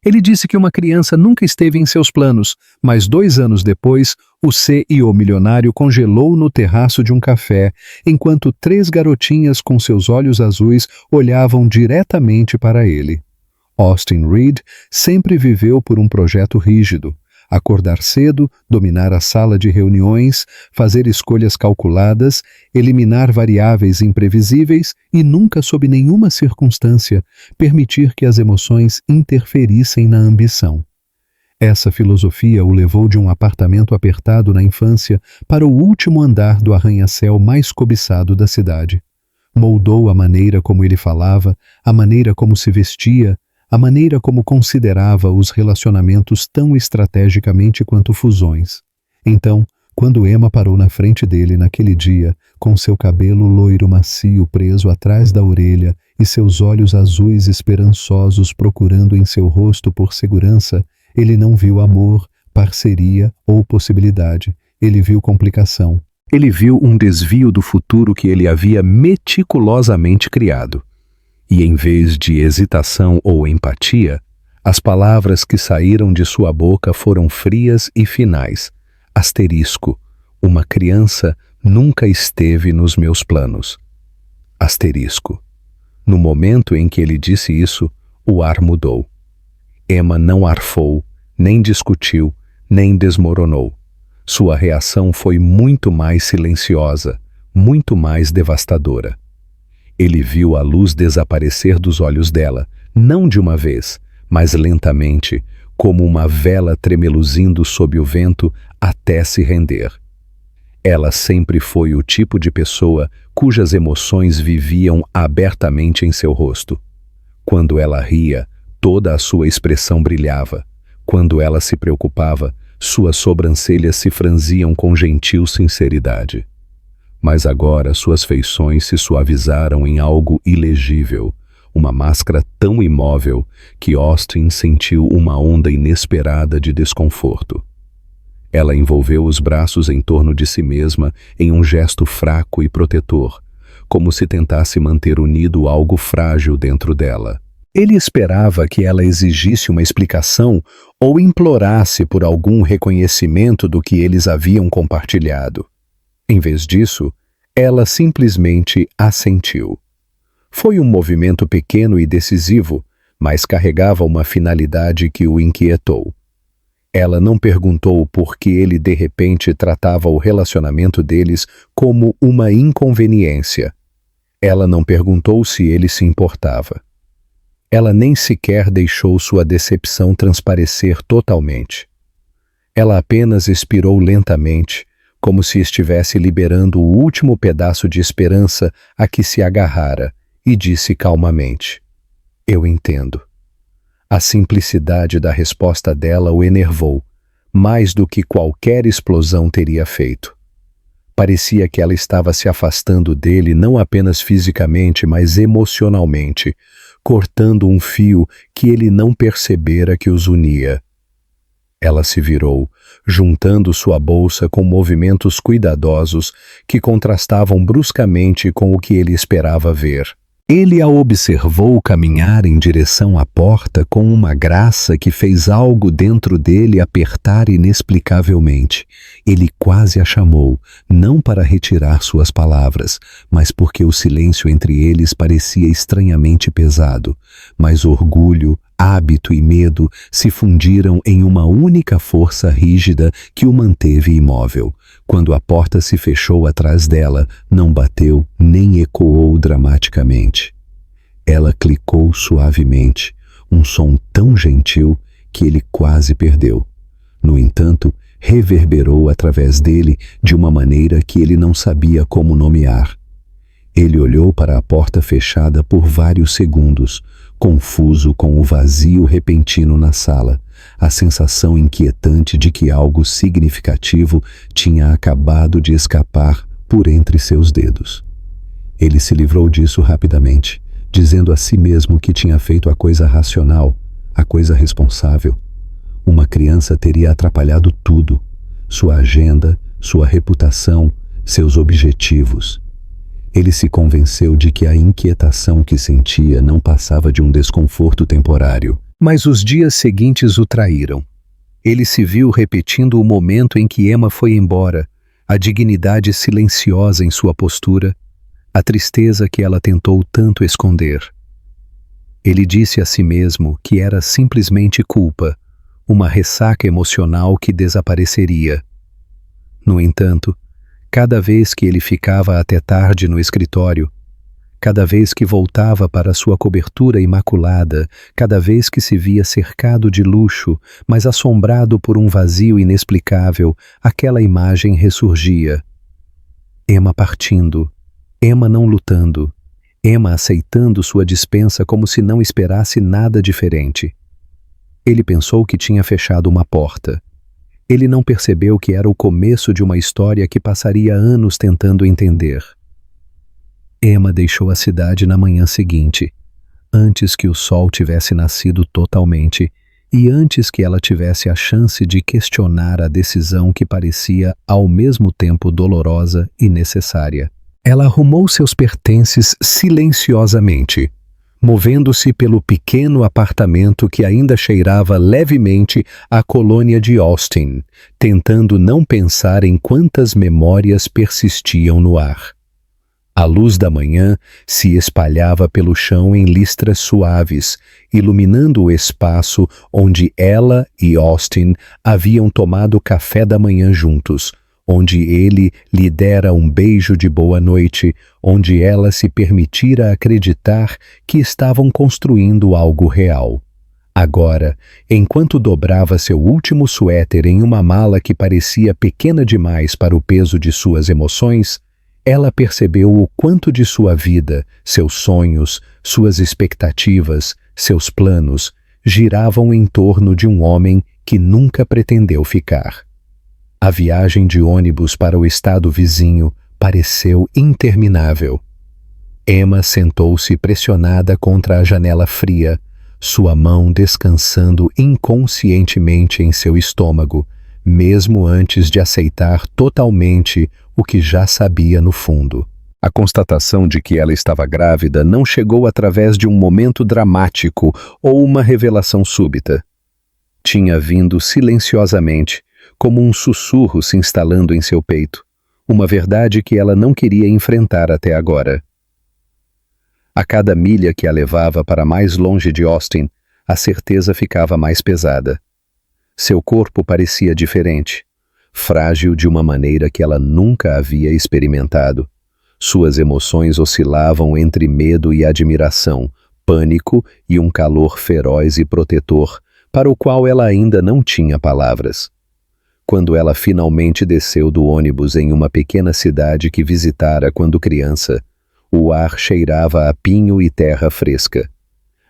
Ele disse que uma criança nunca esteve em seus planos, mas 2 anos depois, o CEO milionário congelou no terraço de um café, enquanto 3 garotinhas com seus olhos azuis olhavam diretamente para ele. Austin Reed sempre viveu por um projeto rígido: acordar cedo, dominar a sala de reuniões, fazer escolhas calculadas, eliminar variáveis imprevisíveis e nunca, sob nenhuma circunstância, permitir que as emoções interferissem na ambição. Essa filosofia o levou de um apartamento apertado na infância para o último andar do arranha-céu mais cobiçado da cidade. Moldou a maneira como ele falava, a maneira como se vestia, a maneira como considerava os relacionamentos tão estrategicamente quanto fusões. Então, quando Emma parou na frente dele naquele dia, com seu cabelo loiro macio preso atrás da orelha e seus olhos azuis esperançosos procurando em seu rosto por segurança, ele não viu amor, parceria ou possibilidade. Ele viu complicação. Ele viu um desvio do futuro que ele havia meticulosamente criado. E em vez de hesitação ou empatia, as palavras que saíram de sua boca foram frias e finais. Asterisco, uma criança nunca esteve nos meus planos. Asterisco. No momento em que ele disse isso, o ar mudou. Emma não arfou, nem discutiu, nem desmoronou. Sua reação foi muito mais silenciosa, muito mais devastadora. Ele viu a luz desaparecer dos olhos dela, não de uma vez, mas lentamente, como uma vela tremeluzindo sob o vento até se render. Ela sempre foi o tipo de pessoa cujas emoções viviam abertamente em seu rosto. Quando ela ria, toda a sua expressão brilhava. Quando ela se preocupava, suas sobrancelhas se franziam com gentil sinceridade. Mas agora suas feições se suavizaram em algo ilegível, uma máscara tão imóvel que Austin sentiu uma onda inesperada de desconforto. Ela envolveu os braços em torno de si mesma em um gesto fraco e protetor, como se tentasse manter unido algo frágil dentro dela. Ele esperava que ela exigisse uma explicação ou implorasse por algum reconhecimento do que eles haviam compartilhado. Em vez disso, ela simplesmente assentiu. Foi um movimento pequeno e decisivo, mas carregava uma finalidade que o inquietou. Ela não perguntou por que ele de repente tratava o relacionamento deles como uma inconveniência. Ela não perguntou se ele se importava. Ela nem sequer deixou sua decepção transparecer totalmente. Ela apenas expirou lentamente, como se estivesse liberando o último pedaço de esperança a que se agarrara, e disse calmamente: "Eu entendo." A simplicidade da resposta dela o enervou, mais do que qualquer explosão teria feito. Parecia que ela estava se afastando dele não apenas fisicamente, mas emocionalmente, cortando um fio que ele não percebera que os unia. Ela se virou, juntando sua bolsa com movimentos cuidadosos que contrastavam bruscamente com o que ele esperava ver. Ele a observou caminhar em direção à porta com uma graça que fez algo dentro dele apertar inexplicavelmente. Ele quase a chamou, não para retirar suas palavras, mas porque o silêncio entre eles parecia estranhamente pesado. Mas orgulho, hábito e medo se fundiram em uma única força rígida que o manteve imóvel. Quando a porta se fechou atrás dela, não bateu nem ecoou dramaticamente. Ela clicou suavemente, um som tão gentil que ele quase perdeu. No entanto, reverberou através dele de uma maneira que ele não sabia como nomear. Ele olhou para a porta fechada por vários segundos, confuso com o vazio repentino na sala, a sensação inquietante de que algo significativo tinha acabado de escapar por entre seus dedos. Ele se livrou disso rapidamente, dizendo a si mesmo que tinha feito a coisa racional, a coisa responsável. Uma criança teria atrapalhado tudo: sua agenda, sua reputação, seus objetivos. Ele se convenceu de que a inquietação que sentia não passava de um desconforto temporário. Mas os dias seguintes o traíram. Ele se viu repetindo o momento em que Emma foi embora, a dignidade silenciosa em sua postura, a tristeza que ela tentou tanto esconder. Ele disse a si mesmo que era simplesmente culpa, uma ressaca emocional que desapareceria. No entanto, cada vez que ele ficava até tarde no escritório, cada vez que voltava para sua cobertura imaculada, cada vez que se via cercado de luxo, mas assombrado por um vazio inexplicável, aquela imagem ressurgia. Emma partindo, Emma não lutando, Emma aceitando sua dispensa como se não esperasse nada diferente. Ele pensou que tinha fechado uma porta. Ele não percebeu que era o começo de uma história que passaria anos tentando entender. Emma deixou a cidade na manhã seguinte, antes que o sol tivesse nascido totalmente e antes que ela tivesse a chance de questionar a decisão que parecia ao mesmo tempo dolorosa e necessária. Ela arrumou seus pertences silenciosamente, movendo-se pelo pequeno apartamento que ainda cheirava levemente à colônia de Austin, tentando não pensar em quantas memórias persistiam no ar. A luz da manhã se espalhava pelo chão em listras suaves, iluminando o espaço onde ela e Austin haviam tomado café da manhã juntos, onde ele lhe dera um beijo de boa noite, onde ela se permitira acreditar que estavam construindo algo real. Agora, enquanto dobrava seu último suéter em uma mala que parecia pequena demais para o peso de suas emoções, ela percebeu o quanto de sua vida, seus sonhos, suas expectativas, seus planos, giravam em torno de um homem que nunca pretendeu ficar. A viagem de ônibus para o estado vizinho pareceu interminável. Emma sentou-se pressionada contra a janela fria, sua mão descansando inconscientemente em seu estômago, mesmo antes de aceitar totalmente o que já sabia no fundo. A constatação de que ela estava grávida não chegou através de um momento dramático ou uma revelação súbita. Tinha vindo silenciosamente, como um sussurro se instalando em seu peito, uma verdade que ela não queria enfrentar até agora. A cada milha que a levava para mais longe de Austin, a certeza ficava mais pesada. Seu corpo parecia diferente, frágil de uma maneira que ela nunca havia experimentado. Suas emoções oscilavam entre medo e admiração, pânico e um calor feroz e protetor, para o qual ela ainda não tinha palavras. Quando ela finalmente desceu do ônibus em uma pequena cidade que visitara quando criança, o ar cheirava a pinho e terra fresca.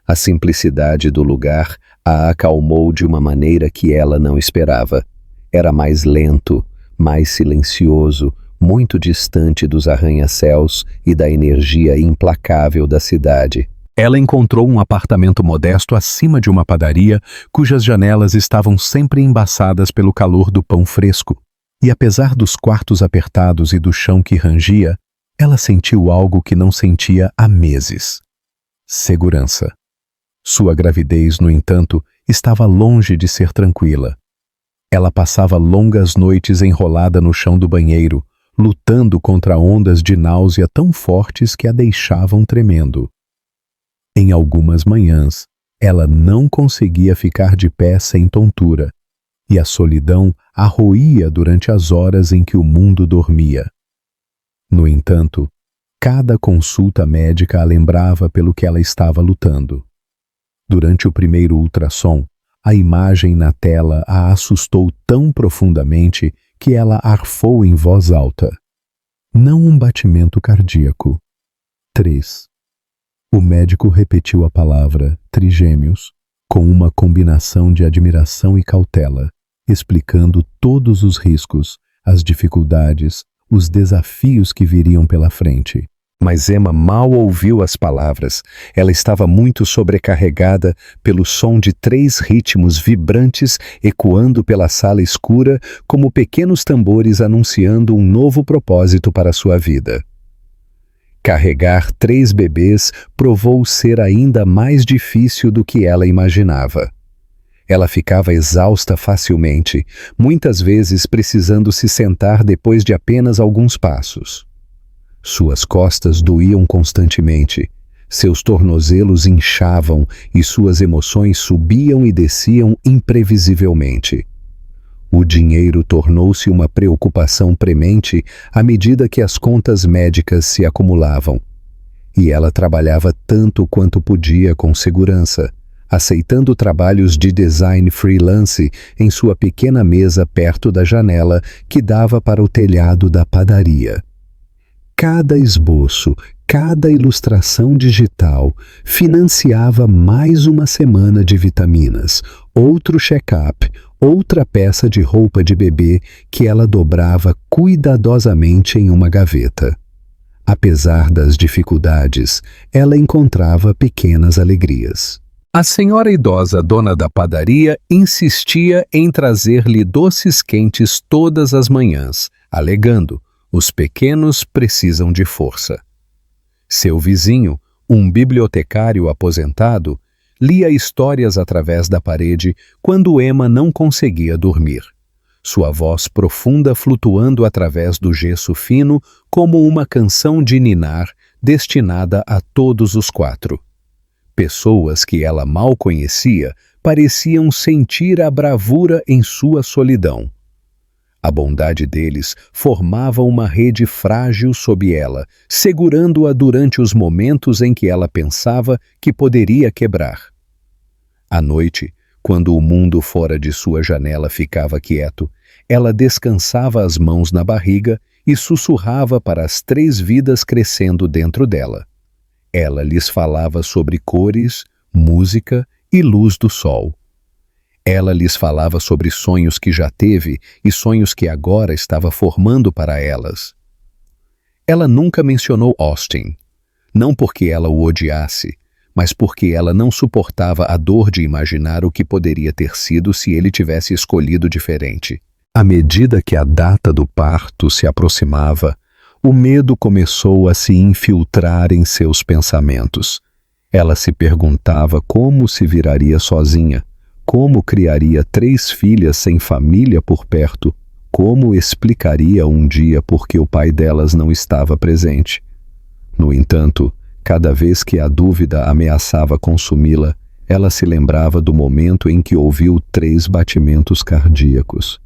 A simplicidade do lugar a acalmou de uma maneira que ela não esperava. Era mais lento, mais silencioso, muito distante dos arranha-céus e da energia implacável da cidade. Ela encontrou um apartamento modesto acima de uma padaria, cujas janelas estavam sempre embaçadas pelo calor do pão fresco. E apesar dos quartos apertados e do chão que rangia, ela sentiu algo que não sentia há meses: segurança. Sua gravidez, no entanto, estava longe de ser tranquila. Ela passava longas noites enrolada no chão do banheiro, lutando contra ondas de náusea tão fortes que a deixavam tremendo. Em algumas manhãs, ela não conseguia ficar de pé sem tontura, e a solidão a roía durante as horas em que o mundo dormia. No entanto, cada consulta médica a lembrava pelo que ela estava lutando. Durante o primeiro ultrassom, a imagem na tela a assustou tão profundamente que ela arfou em voz alta. Não um batimento cardíaco. 3. O médico repetiu a palavra trigêmeos com uma combinação de admiração e cautela, explicando todos os riscos, as dificuldades, os desafios que viriam pela frente. Mas Emma mal ouviu as palavras. Ela estava muito sobrecarregada pelo som de 3 ritmos vibrantes ecoando pela sala escura como pequenos tambores anunciando um novo propósito para sua vida. Carregar 3 bebês provou ser ainda mais difícil do que ela imaginava. Ela ficava exausta facilmente, muitas vezes precisando se sentar depois de apenas alguns passos. Suas costas doíam constantemente, seus tornozelos inchavam e suas emoções subiam e desciam imprevisivelmente. O dinheiro tornou-se uma preocupação premente à medida que as contas médicas se acumulavam. E ela trabalhava tanto quanto podia com segurança, aceitando trabalhos de design freelance em sua pequena mesa perto da janela que dava para o telhado da padaria. Cada esboço, cada ilustração digital financiava mais uma semana de vitaminas, outro check-up, outra peça de roupa de bebê que ela dobrava cuidadosamente em uma gaveta. Apesar das dificuldades, ela encontrava pequenas alegrias. A senhora idosa dona da padaria insistia em trazer-lhe doces quentes todas as manhãs, alegando: os pequenos precisam de força. Seu vizinho, um bibliotecário aposentado, lia histórias através da parede quando Emma não conseguia dormir. Sua voz profunda flutuando através do gesso fino como uma canção de ninar destinada a todos os 4. Pessoas que ela mal conhecia pareciam sentir a bravura em sua solidão. A bondade deles formava uma rede frágil sob ela, segurando-a durante os momentos em que ela pensava que poderia quebrar. À noite, quando o mundo fora de sua janela ficava quieto, ela descansava as mãos na barriga e sussurrava para as 3 vidas crescendo dentro dela. Ela lhes falava sobre cores, música e luz do sol. Ela lhes falava sobre sonhos que já teve e sonhos que agora estava formando para elas. Ela nunca mencionou Austin, não porque ela o odiasse, mas porque ela não suportava a dor de imaginar o que poderia ter sido se ele tivesse escolhido diferente. À medida que a data do parto se aproximava, o medo começou a se infiltrar em seus pensamentos. Ela se perguntava como se viraria sozinha, como criaria 3 filhas sem família por perto, como explicaria um dia por que o pai delas não estava presente. No entanto, cada vez que a dúvida ameaçava consumi-la, ela se lembrava do momento em que ouviu 3 batimentos cardíacos.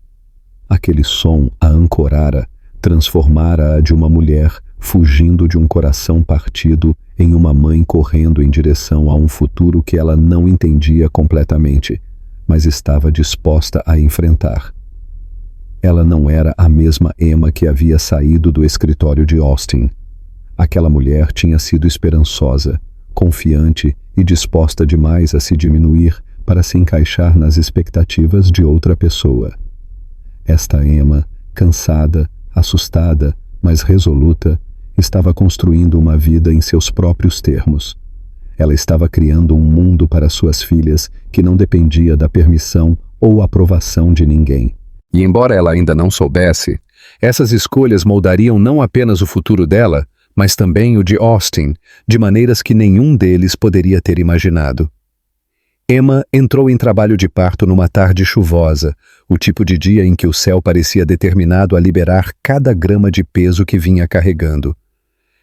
Aquele som a ancorara, transformara-a de uma mulher fugindo de um coração partido em uma mãe correndo em direção a um futuro que ela não entendia completamente, mas estava disposta a enfrentar. Ela não era a mesma Emma que havia saído do escritório de Austin. Aquela mulher tinha sido esperançosa, confiante e disposta demais a se diminuir para se encaixar nas expectativas de outra pessoa. Esta Emma, cansada, assustada, mas resoluta, estava construindo uma vida em seus próprios termos. Ela estava criando um mundo para suas filhas que não dependia da permissão ou aprovação de ninguém. E embora ela ainda não soubesse, essas escolhas moldariam não apenas o futuro dela, mas também o de Austin, de maneiras que nenhum deles poderia ter imaginado. Emma entrou em trabalho de parto numa tarde chuvosa, o tipo de dia em que o céu parecia determinado a liberar cada grama de peso que vinha carregando.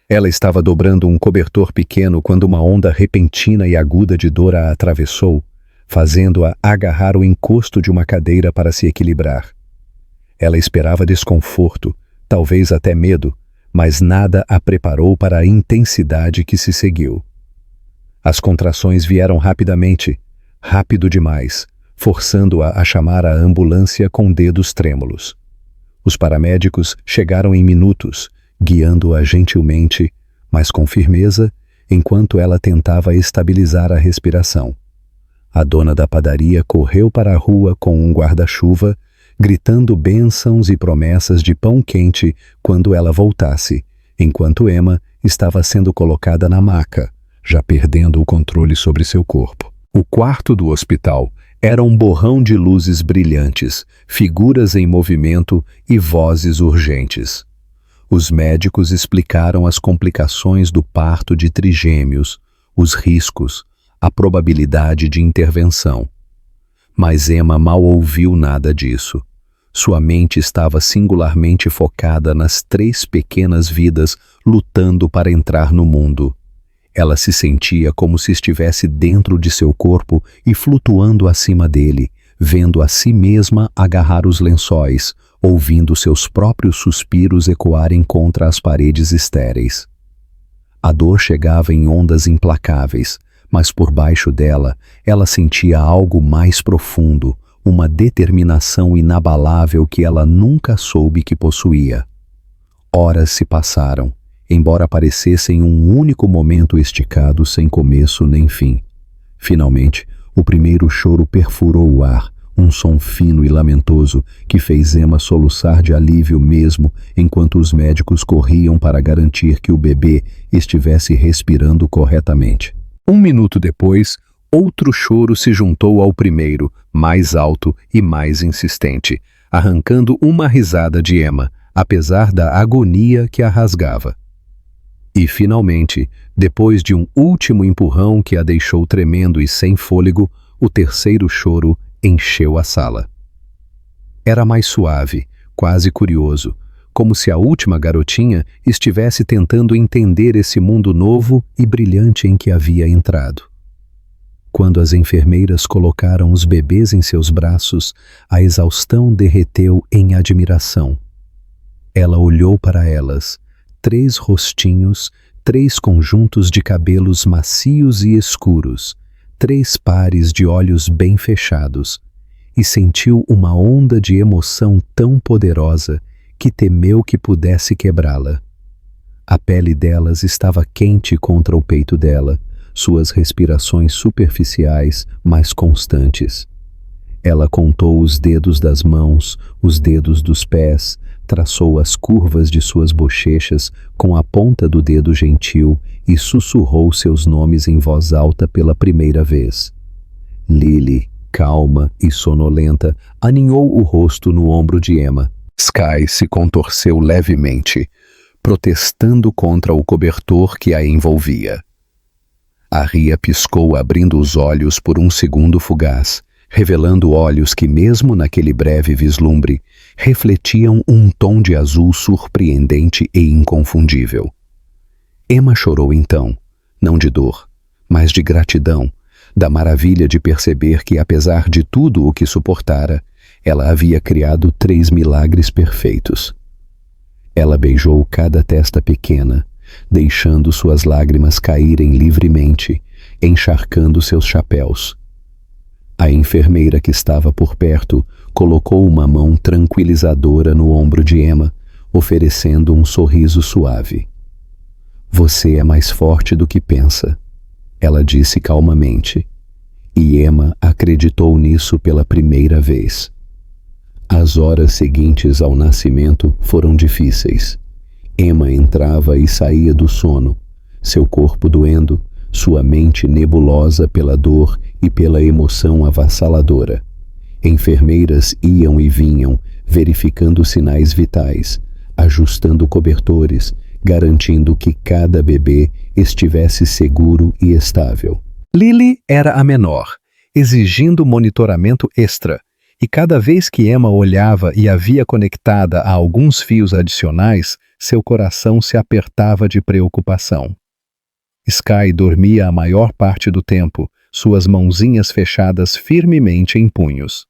Ela estava dobrando um cobertor pequeno quando uma onda repentina e aguda de dor a atravessou, fazendo-a agarrar o encosto de uma cadeira para se equilibrar. Ela esperava desconforto, talvez até medo, mas nada a preparou para a intensidade que se seguiu. As contrações vieram rapidamente, rápido demais, forçando-a a chamar a ambulância com dedos trêmulos. Os paramédicos chegaram em minutos, guiando-a gentilmente, mas com firmeza, enquanto ela tentava estabilizar a respiração. A dona da padaria correu para a rua com um guarda-chuva, gritando bênçãos e promessas de pão quente quando ela voltasse, enquanto Emma estava sendo colocada na maca, já perdendo o controle sobre seu corpo. O quarto do hospital era um borrão de luzes brilhantes, figuras em movimento e vozes urgentes. Os médicos explicaram as complicações do parto de trigêmeos, os riscos, a probabilidade de intervenção. Mas Emma mal ouviu nada disso. Sua mente estava singularmente focada nas 3 pequenas vidas lutando para entrar no mundo. Ela se sentia como se estivesse dentro de seu corpo e flutuando acima dele, vendo a si mesma agarrar os lençóis, ouvindo seus próprios suspiros ecoarem contra as paredes estéreis. A dor chegava em ondas implacáveis, mas por baixo dela, ela sentia algo mais profundo, uma determinação inabalável que ela nunca soube que possuía. Horas se passaram, embora parecessem um único momento esticado sem começo nem fim. Finalmente, o primeiro choro perfurou o ar, um som fino e lamentoso que fez Emma soluçar de alívio mesmo enquanto os médicos corriam para garantir que o bebê estivesse respirando corretamente. 1 minuto depois, outro choro se juntou ao primeiro, mais alto e mais insistente, arrancando uma risada de Emma, apesar da agonia que a rasgava. E, finalmente, depois de um último empurrão que a deixou tremendo e sem fôlego, o terceiro choro encheu a sala. Era mais suave, quase curioso, como se a última garotinha estivesse tentando entender esse mundo novo e brilhante em que havia entrado. Quando as enfermeiras colocaram os bebês em seus braços, a exaustão derreteu em admiração. Ela olhou para elas, 3 rostinhos, 3 conjuntos de cabelos macios e escuros, 3 pares de olhos bem fechados, e sentiu uma onda de emoção tão poderosa que temeu que pudesse quebrá-la. A pele delas estava quente contra o peito dela, suas respirações superficiais, mas constantes. Ela contou os dedos das mãos, os dedos dos pés, traçou as curvas de suas bochechas com a ponta do dedo gentil e sussurrou seus nomes em voz alta pela primeira vez. Lily, calma e sonolenta, aninhou o rosto no ombro de Emma. Sky se contorceu levemente, protestando contra o cobertor que a envolvia. A Ria piscou abrindo os olhos por um segundo fugaz, revelando olhos que, mesmo naquele breve vislumbre, refletiam um tom de azul surpreendente e inconfundível. Emma chorou então, não de dor, mas de gratidão, da maravilha de perceber que, apesar de tudo o que suportara, ela havia criado 3 milagres perfeitos. Ela beijou cada testa pequena, deixando suas lágrimas caírem livremente, encharcando seus chapéus. A enfermeira que estava por perto colocou uma mão tranquilizadora no ombro de Emma, oferecendo um sorriso suave. "Você é mais forte do que pensa", ela disse calmamente, e Emma acreditou nisso pela primeira vez. As horas seguintes ao nascimento foram difíceis. Emma entrava e saía do sono, seu corpo doendo, sua mente nebulosa pela dor e pela emoção avassaladora. Enfermeiras iam e vinham, verificando sinais vitais, ajustando cobertores, garantindo que cada bebê estivesse seguro e estável. Lily era a menor, exigindo monitoramento extra, e cada vez que Emma olhava e a via conectada a alguns fios adicionais, seu coração se apertava de preocupação. Sky dormia a maior parte do tempo, suas mãozinhas fechadas firmemente em punhos.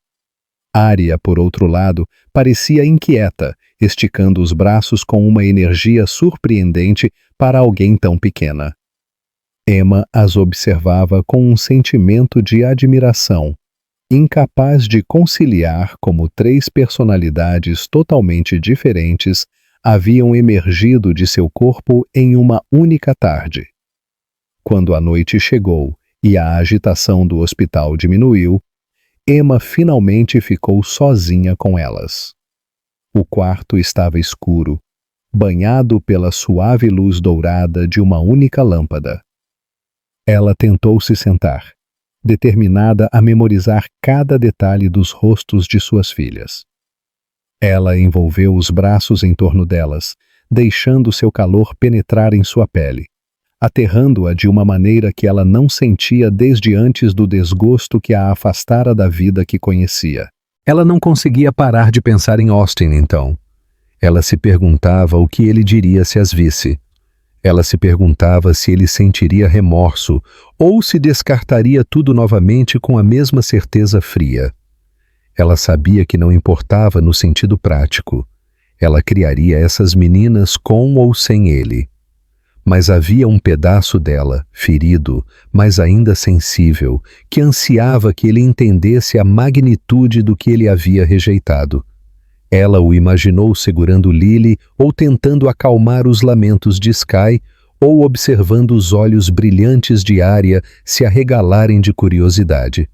Arya, por outro lado, parecia inquieta, esticando os braços com uma energia surpreendente para alguém tão pequena. Emma as observava com um sentimento de admiração, incapaz de conciliar como 3 personalidades totalmente diferentes haviam emergido de seu corpo em uma única tarde. Quando a noite chegou e a agitação do hospital diminuiu, Emma finalmente ficou sozinha com elas. O quarto estava escuro, banhado pela suave luz dourada de uma única lâmpada. Ela tentou se sentar, determinada a memorizar cada detalhe dos rostos de suas filhas. Ela envolveu os braços em torno delas, deixando seu calor penetrar em sua pele, aterrando-a de uma maneira que ela não sentia desde antes do desgosto que a afastara da vida que conhecia. Ela não conseguia parar de pensar em Austin, então. Ela se perguntava o que ele diria se as visse. Ela se perguntava se ele sentiria remorso ou se descartaria tudo novamente com a mesma certeza fria. Ela sabia que não importava no sentido prático. Ela criaria essas meninas com ou sem ele. Mas havia um pedaço dela, ferido, mas ainda sensível, que ansiava que ele entendesse a magnitude do que ele havia rejeitado. Ela o imaginou segurando Lily ou tentando acalmar os lamentos de Sky ou observando os olhos brilhantes de Arya se arregalarem de curiosidade.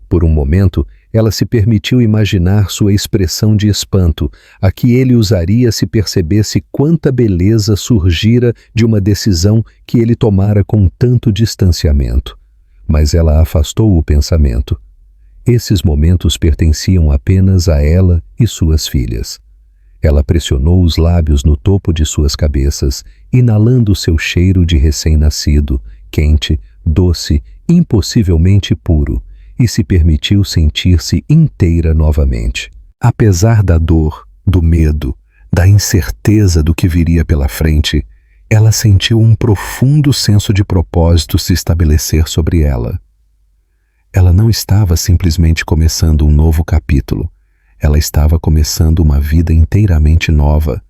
Por um momento, ela se permitiu imaginar sua expressão de espanto, a que ele usaria se percebesse quanta beleza surgira de uma decisão que ele tomara com tanto distanciamento. Mas ela afastou o pensamento. Esses momentos pertenciam apenas a ela e suas filhas. Ela pressionou os lábios no topo de suas cabeças, inalando seu cheiro de recém-nascido, quente, doce, impossivelmente puro, e se permitiu sentir-se inteira novamente. Apesar da dor, do medo, da incerteza do que viria pela frente, ela sentiu um profundo senso de propósito se estabelecer sobre ela. Ela não estava simplesmente começando um novo capítulo. Ela estava começando uma vida inteiramente nova,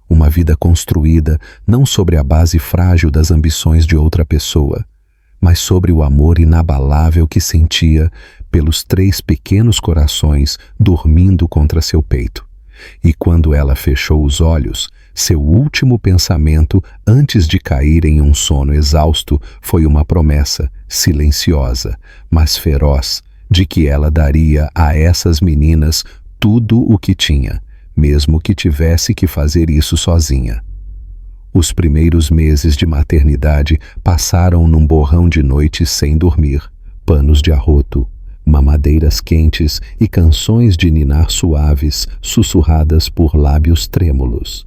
uma vida construída não sobre a base frágil das ambições de outra pessoa, mas sobre o amor inabalável que sentia pelos 3 pequenos corações dormindo contra seu peito. E quando ela fechou os olhos, seu último pensamento, antes de cair em um sono exausto, foi uma promessa, silenciosa, mas feroz, de que ela daria a essas meninas tudo o que tinha, mesmo que tivesse que fazer isso sozinha. Os primeiros meses de maternidade passaram num borrão de noites sem dormir, panos de arroto, mamadeiras quentes e canções de ninar suaves sussurradas por lábios trêmulos.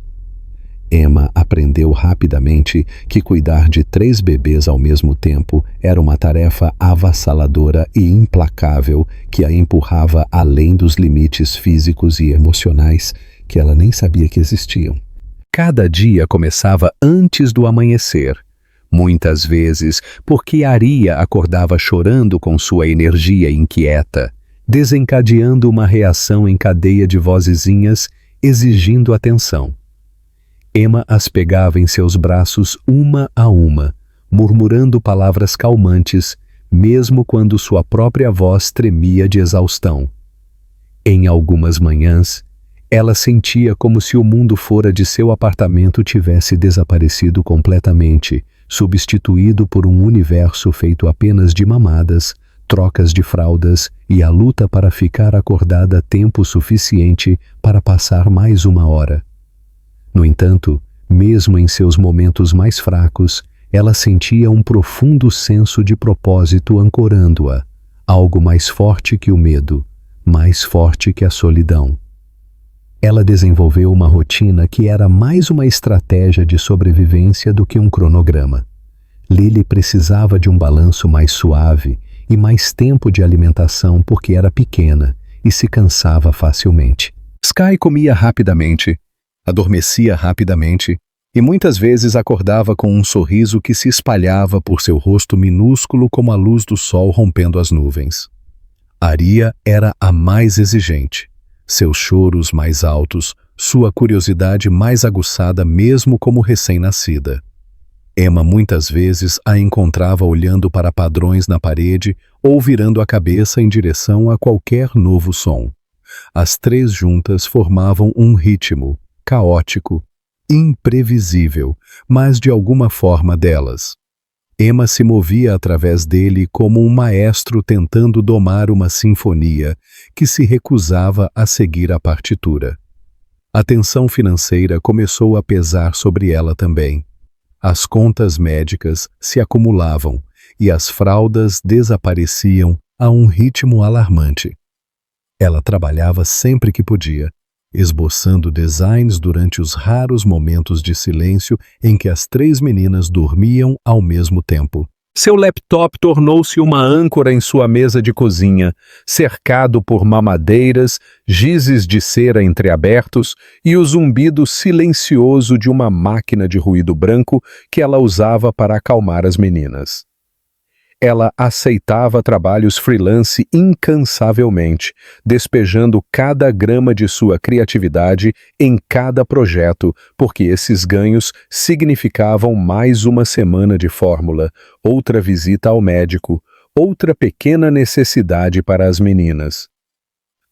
Emma aprendeu rapidamente que cuidar de 3 bebês ao mesmo tempo era uma tarefa avassaladora e implacável que a empurrava além dos limites físicos e emocionais que ela nem sabia que existiam. Cada dia começava antes do amanhecer, muitas vezes porque Arya acordava chorando com sua energia inquieta, desencadeando uma reação em cadeia de vozezinhas exigindo atenção. Emma as pegava em seus braços uma a uma, murmurando palavras calmantes, mesmo quando sua própria voz tremia de exaustão. Em algumas manhãs, ela sentia como se o mundo fora de seu apartamento tivesse desaparecido completamente, substituído por um universo feito apenas de mamadas, trocas de fraldas e a luta para ficar acordada tempo suficiente para passar mais uma hora. No entanto, mesmo em seus momentos mais fracos, ela sentia um profundo senso de propósito ancorando-a, algo mais forte que o medo, mais forte que a solidão. Ela desenvolveu uma rotina que era mais uma estratégia de sobrevivência do que um cronograma. Lily precisava de um balanço mais suave e mais tempo de alimentação porque era pequena e se cansava facilmente. Sky comia rapidamente, adormecia rapidamente e muitas vezes acordava com um sorriso que se espalhava por seu rosto minúsculo como a luz do sol rompendo as nuvens. Arya era a mais exigente. Seus choros mais altos, sua curiosidade mais aguçada mesmo como recém-nascida. Emma muitas vezes a encontrava olhando para padrões na parede ou virando a cabeça em direção a qualquer novo som. As 3 juntas formavam um ritmo, caótico, imprevisível, mas de alguma forma delas. Emma se movia através dele como um maestro tentando domar uma sinfonia que se recusava a seguir a partitura. A tensão financeira começou a pesar sobre ela também. As contas médicas se acumulavam e as fraldas desapareciam a um ritmo alarmante. Ela trabalhava sempre que podia esboçando designs durante os raros momentos de silêncio em que as três meninas dormiam ao mesmo tempo. Seu laptop tornou-se uma âncora em sua mesa de cozinha, cercado por mamadeiras, gizes de cera entreabertos e o zumbido silencioso de uma máquina de ruído branco que ela usava para acalmar as meninas. Ela aceitava trabalhos freelance incansavelmente, despejando cada grama de sua criatividade em cada projeto, porque esses ganhos significavam mais uma semana de fórmula, outra visita ao médico, outra pequena necessidade para as meninas.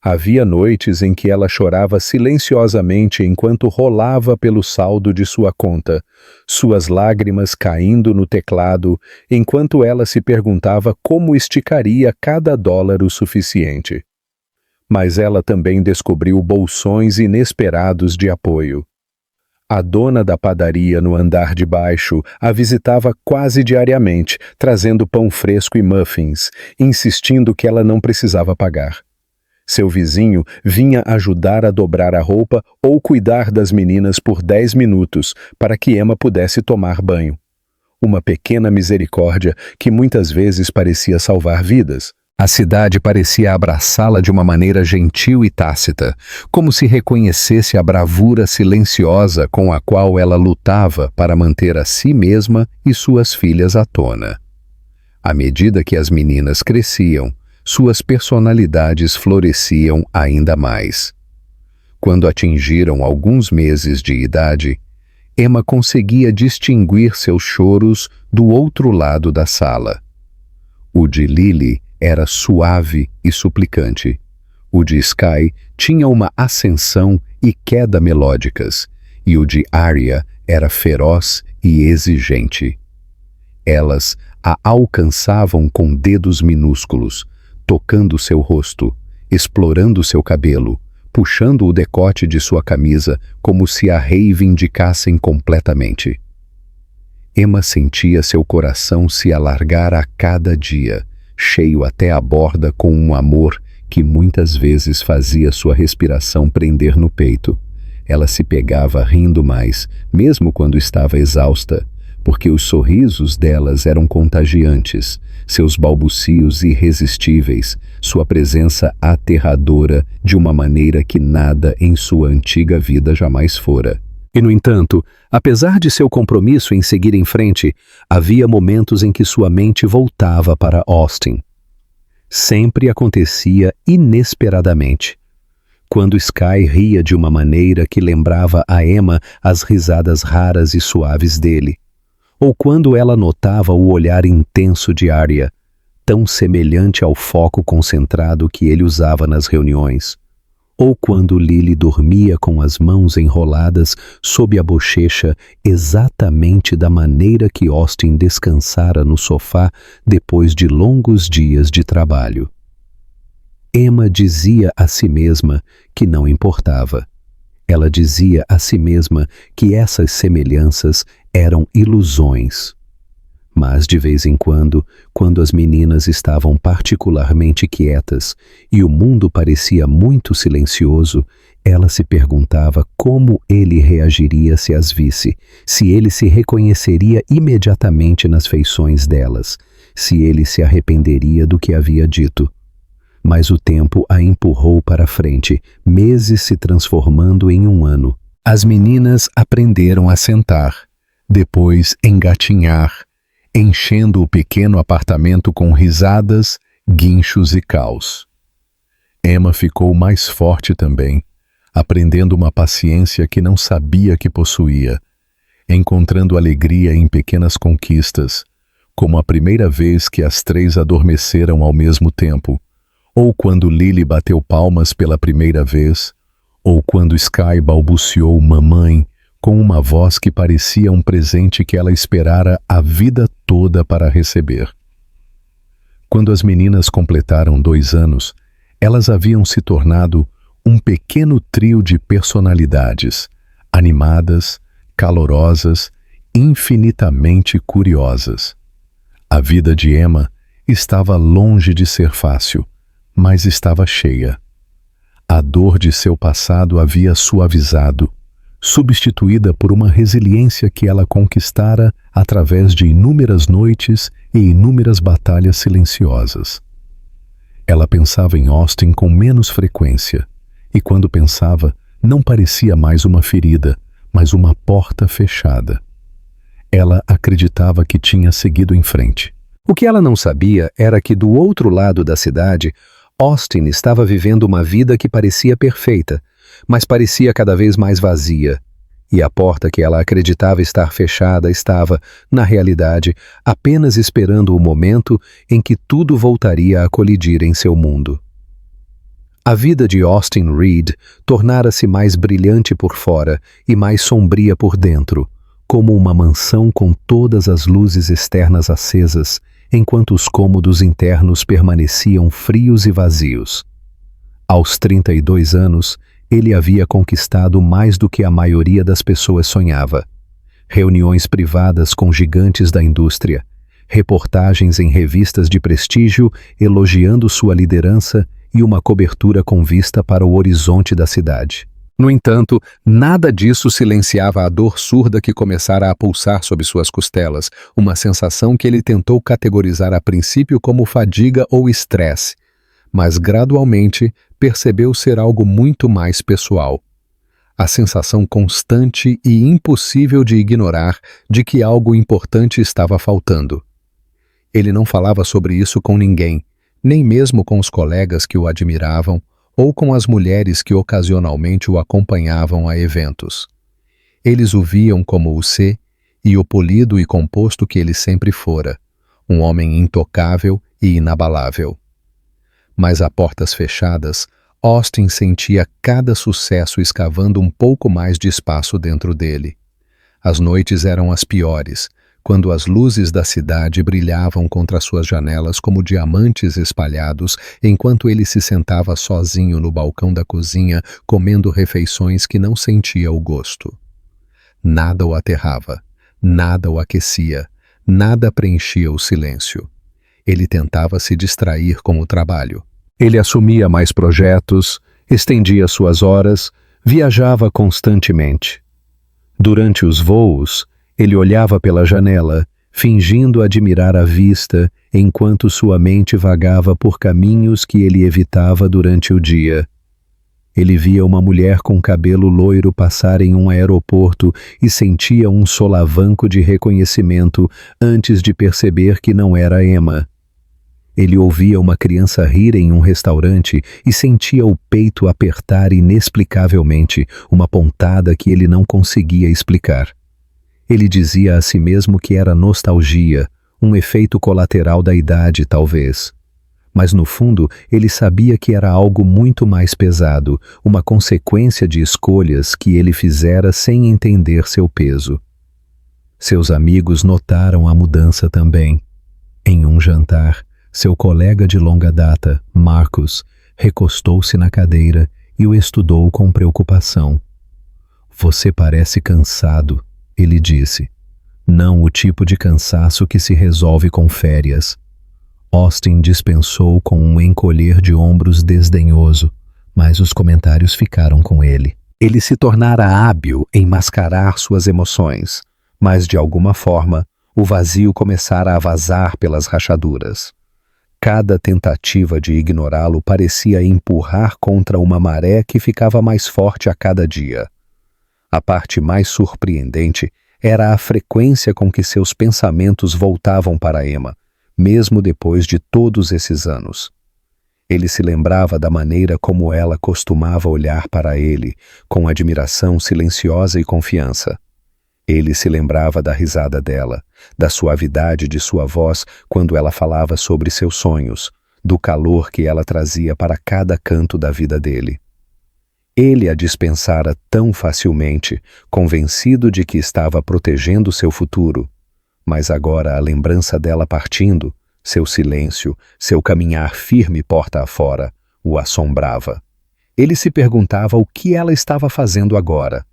Havia noites em que ela chorava silenciosamente enquanto rolava pelo saldo de sua conta, suas lágrimas caindo no teclado, enquanto ela se perguntava como esticaria cada dólar o suficiente. Mas ela também descobriu bolsões inesperados de apoio. A dona da padaria no andar de baixo a visitava quase diariamente, trazendo pão fresco e muffins, insistindo que ela não precisava pagar. Seu vizinho vinha ajudar a dobrar a roupa ou cuidar das meninas por 10 minutos para que Emma pudesse tomar banho. Uma pequena misericórdia que muitas vezes parecia salvar vidas. A cidade parecia abraçá-la de uma maneira gentil e tácita, como se reconhecesse a bravura silenciosa com a qual ela lutava para manter a si mesma e suas filhas à tona. À medida que as meninas cresciam, suas personalidades floresciam ainda mais. Quando atingiram alguns meses de idade, Emma conseguia distinguir seus choros do outro lado da sala. O de Lily era suave e suplicante. O de Sky tinha uma ascensão e queda melódicas, e o de Arya era feroz e exigente. Elas a alcançavam com dedos minúsculos, tocando seu rosto, explorando seu cabelo, puxando o decote de sua camisa como se a reivindicassem completamente. Emma sentia seu coração se alargar a cada dia, cheio até a borda com um amor que muitas vezes fazia sua respiração prender no peito. Ela se pegava rindo mais, mesmo quando estava exausta, porque os sorrisos delas eram contagiantes, seus balbucios irresistíveis, sua presença aterradora de uma maneira que nada em sua antiga vida jamais fora. E, no entanto, apesar de seu compromisso em seguir em frente, havia momentos em que sua mente voltava para Austin. Sempre acontecia inesperadamente. Quando Sky ria de uma maneira que lembrava a Emma as risadas raras e suaves dele, ou quando ela notava o olhar intenso de Arya, tão semelhante ao foco concentrado que ele usava nas reuniões, ou quando Lily dormia com as mãos enroladas sob a bochecha exatamente da maneira que Austin descansara no sofá depois de longos dias de trabalho. Emma dizia a si mesma que não importava. Ela dizia a si mesma que essas semelhanças eram ilusões. Mas, de vez em quando as meninas estavam particularmente quietas e o mundo parecia muito silencioso, ela se perguntava como ele reagiria se as visse, se ele se reconheceria imediatamente nas feições delas, se ele se arrependeria do que havia dito. Mas o tempo a empurrou para frente, meses se transformando em um ano. As meninas aprenderam a sentar, depois engatinhar, enchendo o pequeno apartamento com risadas, guinchos e caos. Emma ficou mais forte também, aprendendo uma paciência que não sabia que possuía, encontrando alegria em pequenas conquistas, como a primeira vez que as três adormeceram ao mesmo tempo, ou quando Lily bateu palmas pela primeira vez, ou quando Sky balbuciou "mamãe", com uma voz que parecia um presente que ela esperara a vida toda para receber. Quando as meninas completaram 2 anos, elas haviam se tornado um pequeno trio de personalidades, animadas, calorosas, infinitamente curiosas. A vida de Emma estava longe de ser fácil, mas estava cheia. A dor de seu passado havia suavizado, substituída por uma resiliência que ela conquistara através de inúmeras noites e inúmeras batalhas silenciosas. Ela pensava em Austin com menos frequência, e quando pensava, não parecia mais uma ferida, mas uma porta fechada. Ela acreditava que tinha seguido em frente. O que ela não sabia era que do outro lado da cidade, Austin estava vivendo uma vida que parecia perfeita, mas parecia cada vez mais vazia. E a porta que ela acreditava estar fechada estava, na realidade, apenas esperando o momento em que tudo voltaria a colidir em seu mundo. A vida de Austin Reed tornara-se mais brilhante por fora e mais sombria por dentro, como uma mansão com todas as luzes externas acesas, enquanto os cômodos internos permaneciam frios e vazios. Aos 32 anos, ele havia conquistado mais do que a maioria das pessoas sonhava. Reuniões privadas com gigantes da indústria, reportagens em revistas de prestígio elogiando sua liderança e uma cobertura com vista para o horizonte da cidade. No entanto, nada disso silenciava a dor surda que começara a pulsar sob suas costelas, uma sensação que ele tentou categorizar a princípio como fadiga ou estresse, mas gradualmente percebeu ser algo muito mais pessoal. A sensação constante e impossível de ignorar de que algo importante estava faltando. Ele não falava sobre isso com ninguém, nem mesmo com os colegas que o admiravam, ou com as mulheres que ocasionalmente o acompanhavam a eventos. Eles o viam como o ser e o polido e composto que ele sempre fora, um homem intocável e inabalável. Mas a portas fechadas, Austin sentia cada sucesso escavando um pouco mais de espaço dentro dele. As noites eram as piores, quando as luzes da cidade brilhavam contra suas janelas como diamantes espalhados, enquanto ele se sentava sozinho no balcão da cozinha, comendo refeições que não sentia o gosto. Nada o aterrava, nada o aquecia, nada preenchia o silêncio. Ele tentava se distrair com o trabalho. Ele assumia mais projetos, estendia suas horas, viajava constantemente. Durante os voos, ele olhava pela janela, fingindo admirar a vista, enquanto sua mente vagava por caminhos que ele evitava durante o dia. Ele via uma mulher com cabelo loiro passar em um aeroporto e sentia um solavanco de reconhecimento antes de perceber que não era Emma. Ele ouvia uma criança rir em um restaurante e sentia o peito apertar inexplicavelmente, uma pontada que ele não conseguia explicar. Ele dizia a si mesmo que era nostalgia, um efeito colateral da idade, talvez. Mas no fundo, ele sabia que era algo muito mais pesado, uma consequência de escolhas que ele fizera sem entender seu peso. Seus amigos notaram a mudança também. Em um jantar, seu colega de longa data, Marcus, recostou-se na cadeira e o estudou com preocupação. "Você parece cansado", ele disse. "Não o tipo de cansaço que se resolve com férias." Austin dispensou com um encolher de ombros desdenhoso, mas os comentários ficaram com ele. Ele se tornara hábil em mascarar suas emoções, mas de alguma forma o vazio começara a vazar pelas rachaduras. Cada tentativa de ignorá-lo parecia empurrar contra uma maré que ficava mais forte a cada dia. A parte mais surpreendente era a frequência com que seus pensamentos voltavam para Emma, mesmo depois de todos esses anos. Ele se lembrava da maneira como ela costumava olhar para ele, com admiração silenciosa e confiança. Ele se lembrava da risada dela, da suavidade de sua voz quando ela falava sobre seus sonhos, do calor que ela trazia para cada canto da vida dele. Ele a dispensara tão facilmente, convencido de que estava protegendo seu futuro, mas agora a lembrança dela partindo, seu silêncio, seu caminhar firme porta afora, o assombrava. Ele se perguntava o que ela estava fazendo agora.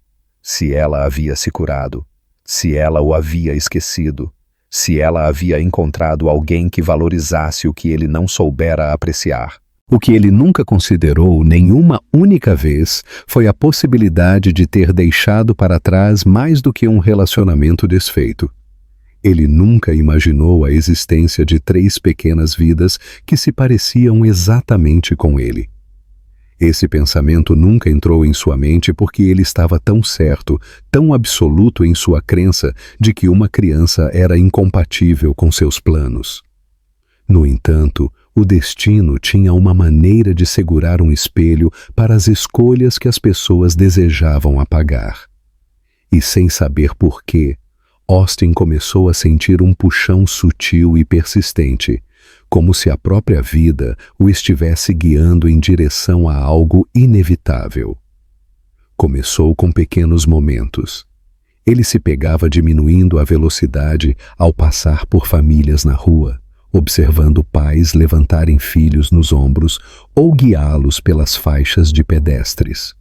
Se ela havia se curado, se ela o havia esquecido, se ela havia encontrado alguém que valorizasse o que ele não soubera apreciar. O que ele nunca considerou nenhuma única vez foi a possibilidade de ter deixado para trás mais do que um relacionamento desfeito. Ele nunca imaginou a existência de 3 pequenas vidas que se pareciam exatamente com ele. Esse pensamento nunca entrou em sua mente porque ele estava tão certo, tão absoluto em sua crença de que uma criança era incompatível com seus planos. No entanto, o destino tinha uma maneira de segurar um espelho para as escolhas que as pessoas desejavam apagar. E sem saber por quê, Austin começou a sentir um puxão sutil e persistente, como se a própria vida o estivesse guiando em direção a algo inevitável. Começou com pequenos momentos. Ele se pegava diminuindo a velocidade ao passar por famílias na rua, observando pais levantarem filhos nos ombros ou guiá-los pelas faixas de pedestres.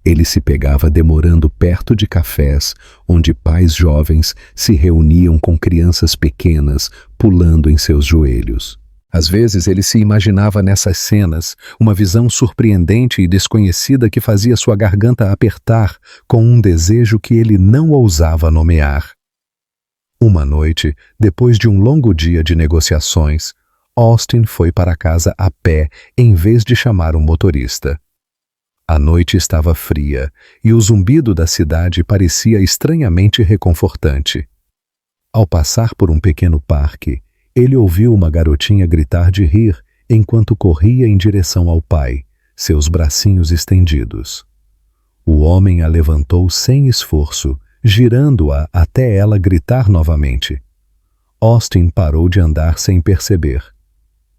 Ele se pegava demorando perto de cafés onde pais jovens se reuniam com crianças pequenas pulando em seus joelhos. Às vezes ele se imaginava nessas cenas, uma visão surpreendente e desconhecida que fazia sua garganta apertar com um desejo que ele não ousava nomear. Uma noite, depois de um longo dia de negociações, Austin foi para casa a pé em vez de chamar um motorista. A noite estava fria e o zumbido da cidade parecia estranhamente reconfortante. Ao passar por um pequeno parque, ele ouviu uma garotinha gritar de rir enquanto corria em direção ao pai, seus bracinhos estendidos. O homem a levantou sem esforço, girando-a até ela gritar novamente. Austin parou de andar sem perceber.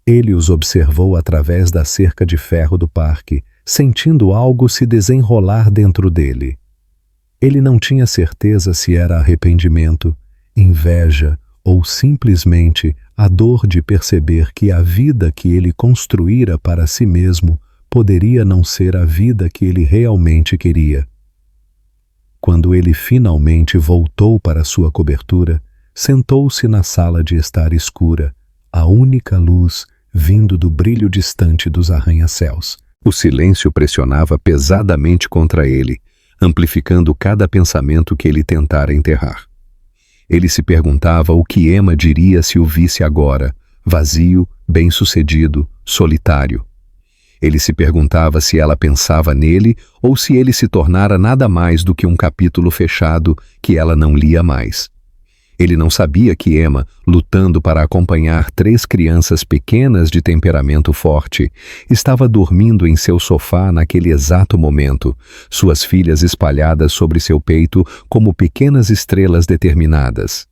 Ele os observou através da cerca de ferro do parque, sentindo algo se desenrolar dentro dele. Ele não tinha certeza se era arrependimento, inveja ou simplesmente a dor de perceber que a vida que ele construíra para si mesmo poderia não ser a vida que ele realmente queria. Quando ele finalmente voltou para sua cobertura, sentou-se na sala de estar escura, a única luz vindo do brilho distante dos arranha-céus. O silêncio pressionava pesadamente contra ele, amplificando cada pensamento que ele tentara enterrar. Ele se perguntava o que Emma diria se o visse agora, vazio, bem-sucedido, solitário. Ele se perguntava se ela pensava nele ou se ele se tornara nada mais do que um capítulo fechado que ela não lia mais. Ele não sabia que Emma, lutando para acompanhar 3 crianças pequenas de temperamento forte, estava dormindo em seu sofá naquele exato momento, suas filhas espalhadas sobre seu peito como pequenas estrelas determinadas.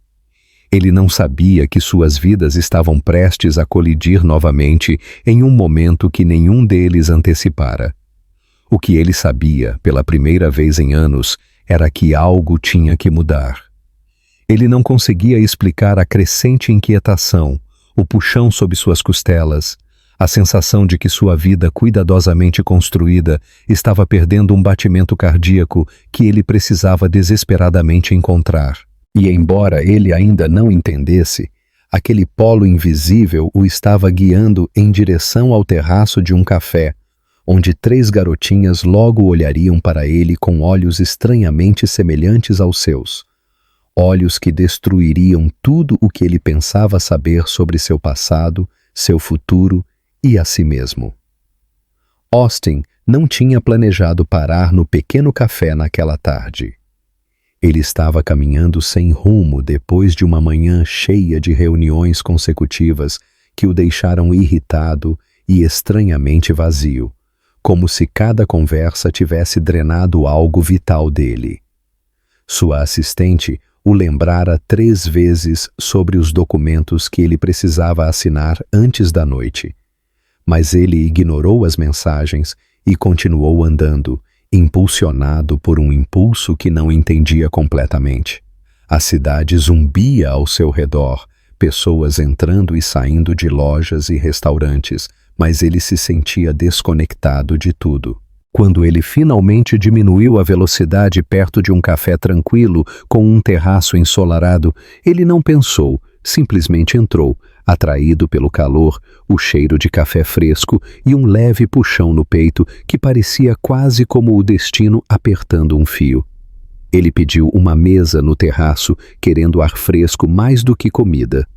Ele não sabia que suas vidas estavam prestes a colidir novamente em um momento que nenhum deles antecipara. O que ele sabia, pela primeira vez em anos, era que algo tinha que mudar. Ele não conseguia explicar a crescente inquietação, o puxão sob suas costelas, a sensação de que sua vida cuidadosamente construída estava perdendo um batimento cardíaco que ele precisava desesperadamente encontrar. E embora ele ainda não entendesse, aquele polo invisível o estava guiando em direção ao terraço de um café, onde 3 garotinhas logo olhariam para ele com olhos estranhamente semelhantes aos seus. Olhos que destruiriam tudo o que ele pensava saber sobre seu passado, seu futuro e a si mesmo. Austin não tinha planejado parar no pequeno café naquela tarde. Ele estava caminhando sem rumo depois de uma manhã cheia de reuniões consecutivas que o deixaram irritado e estranhamente vazio, como se cada conversa tivesse drenado algo vital dele. Sua assistente o lembrara 3 vezes sobre os documentos que ele precisava assinar antes da noite. Mas ele ignorou as mensagens e continuou andando, impulsionado por um impulso que não entendia completamente. A cidade zumbia ao seu redor, pessoas entrando e saindo de lojas e restaurantes, mas ele se sentia desconectado de tudo. Quando ele finalmente diminuiu a velocidade perto de um café tranquilo com um terraço ensolarado, ele não pensou, simplesmente entrou, atraído pelo calor, o cheiro de café fresco e um leve puxão no peito que parecia quase como o destino apertando um fio. Ele pediu uma mesa no terraço, querendo ar fresco mais do que comida.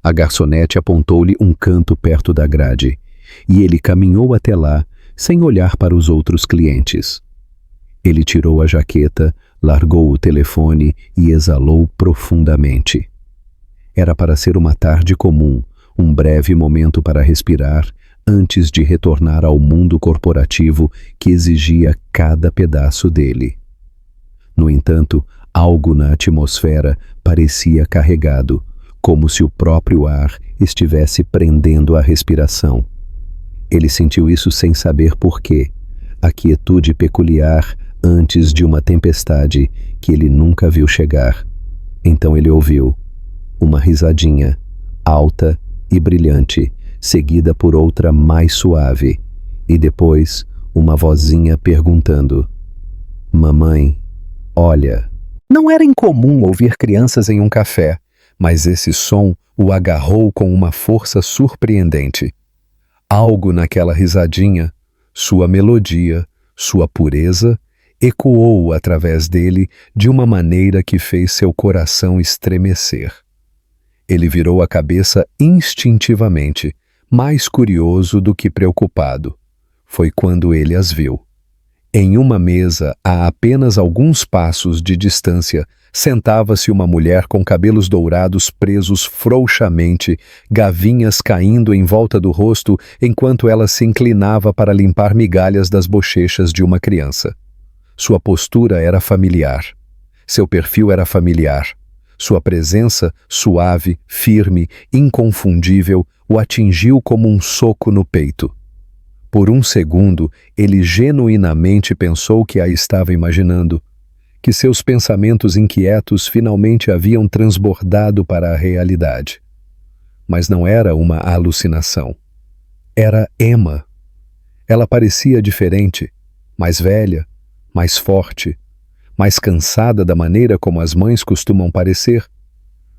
A garçonete apontou-lhe um canto perto da grade, e ele caminhou até lá, sem olhar para os outros clientes. Ele tirou a jaqueta, largou o telefone e exalou profundamente. Era para ser uma tarde comum, um breve momento para respirar, antes de retornar ao mundo corporativo que exigia cada pedaço dele. No entanto, algo na atmosfera parecia carregado, como se o próprio ar estivesse prendendo a respiração. Ele sentiu isso sem saber por quê, a quietude peculiar antes de uma tempestade que ele nunca viu chegar. Então ele ouviu uma risadinha, alta e brilhante, seguida por outra mais suave, e depois uma vozinha perguntando: "Mamãe, olha." Não era incomum ouvir crianças em um café, mas esse som o agarrou com uma força surpreendente. Algo naquela risadinha, sua melodia, sua pureza, ecoou através dele de uma maneira que fez seu coração estremecer. Ele virou a cabeça instintivamente, mais curioso do que preocupado. Foi quando ele as viu. Em uma mesa, a apenas alguns passos de distância, sentava-se uma mulher com cabelos dourados presos frouxamente, gavinhas caindo em volta do rosto enquanto ela se inclinava para limpar migalhas das bochechas de uma criança. Sua postura era familiar. Seu perfil era familiar. Sua presença, suave, firme, inconfundível, o atingiu como um soco no peito. Por um segundo, ele genuinamente pensou que a estava imaginando, que seus pensamentos inquietos finalmente haviam transbordado para a realidade. Mas não era uma alucinação. Era Emma. Ela parecia diferente, mais velha, mais forte, mais cansada da maneira como as mães costumam parecer,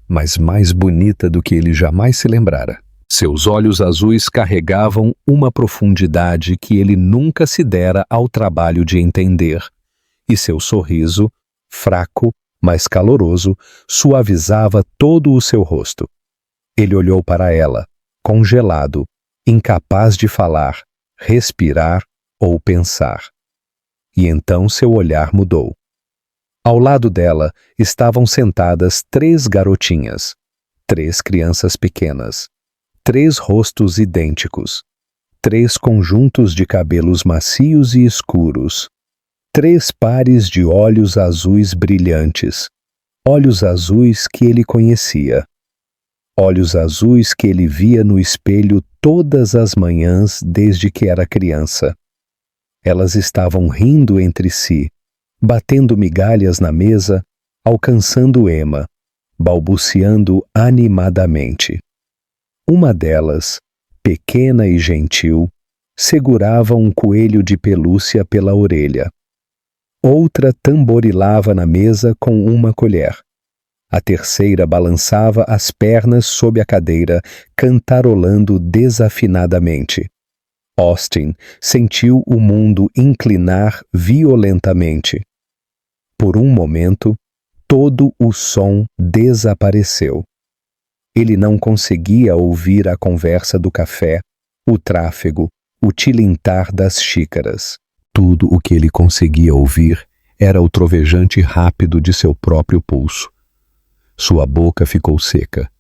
mas mais bonita do que ele jamais se lembrara. Seus olhos azuis carregavam uma profundidade que ele nunca se dera ao trabalho de entender, e seu sorriso, fraco, mas caloroso, suavizava todo o seu rosto. Ele olhou para ela, congelado, incapaz de falar, respirar ou pensar. E então seu olhar mudou. Ao lado dela estavam sentadas 3 garotinhas, 3 crianças pequenas, 3 rostos idênticos, 3 conjuntos de cabelos macios e escuros, 3 pares de olhos azuis brilhantes, olhos azuis que ele conhecia, olhos azuis que ele via no espelho todas as manhãs desde que era criança. Elas estavam rindo entre si, batendo migalhas na mesa, alcançando Emma, balbuciando animadamente. Uma delas, pequena e gentil, segurava um coelho de pelúcia pela orelha. Outra tamborilava na mesa com uma colher. A terceira balançava as pernas sob a cadeira, cantarolando desafinadamente. Austin sentiu o mundo inclinar violentamente. Por um momento, todo o som desapareceu. Ele não conseguia ouvir a conversa do café, o tráfego, o tilintar das xícaras. Tudo o que ele conseguia ouvir era o trovejante rápido de seu próprio pulso. Sua boca ficou seca.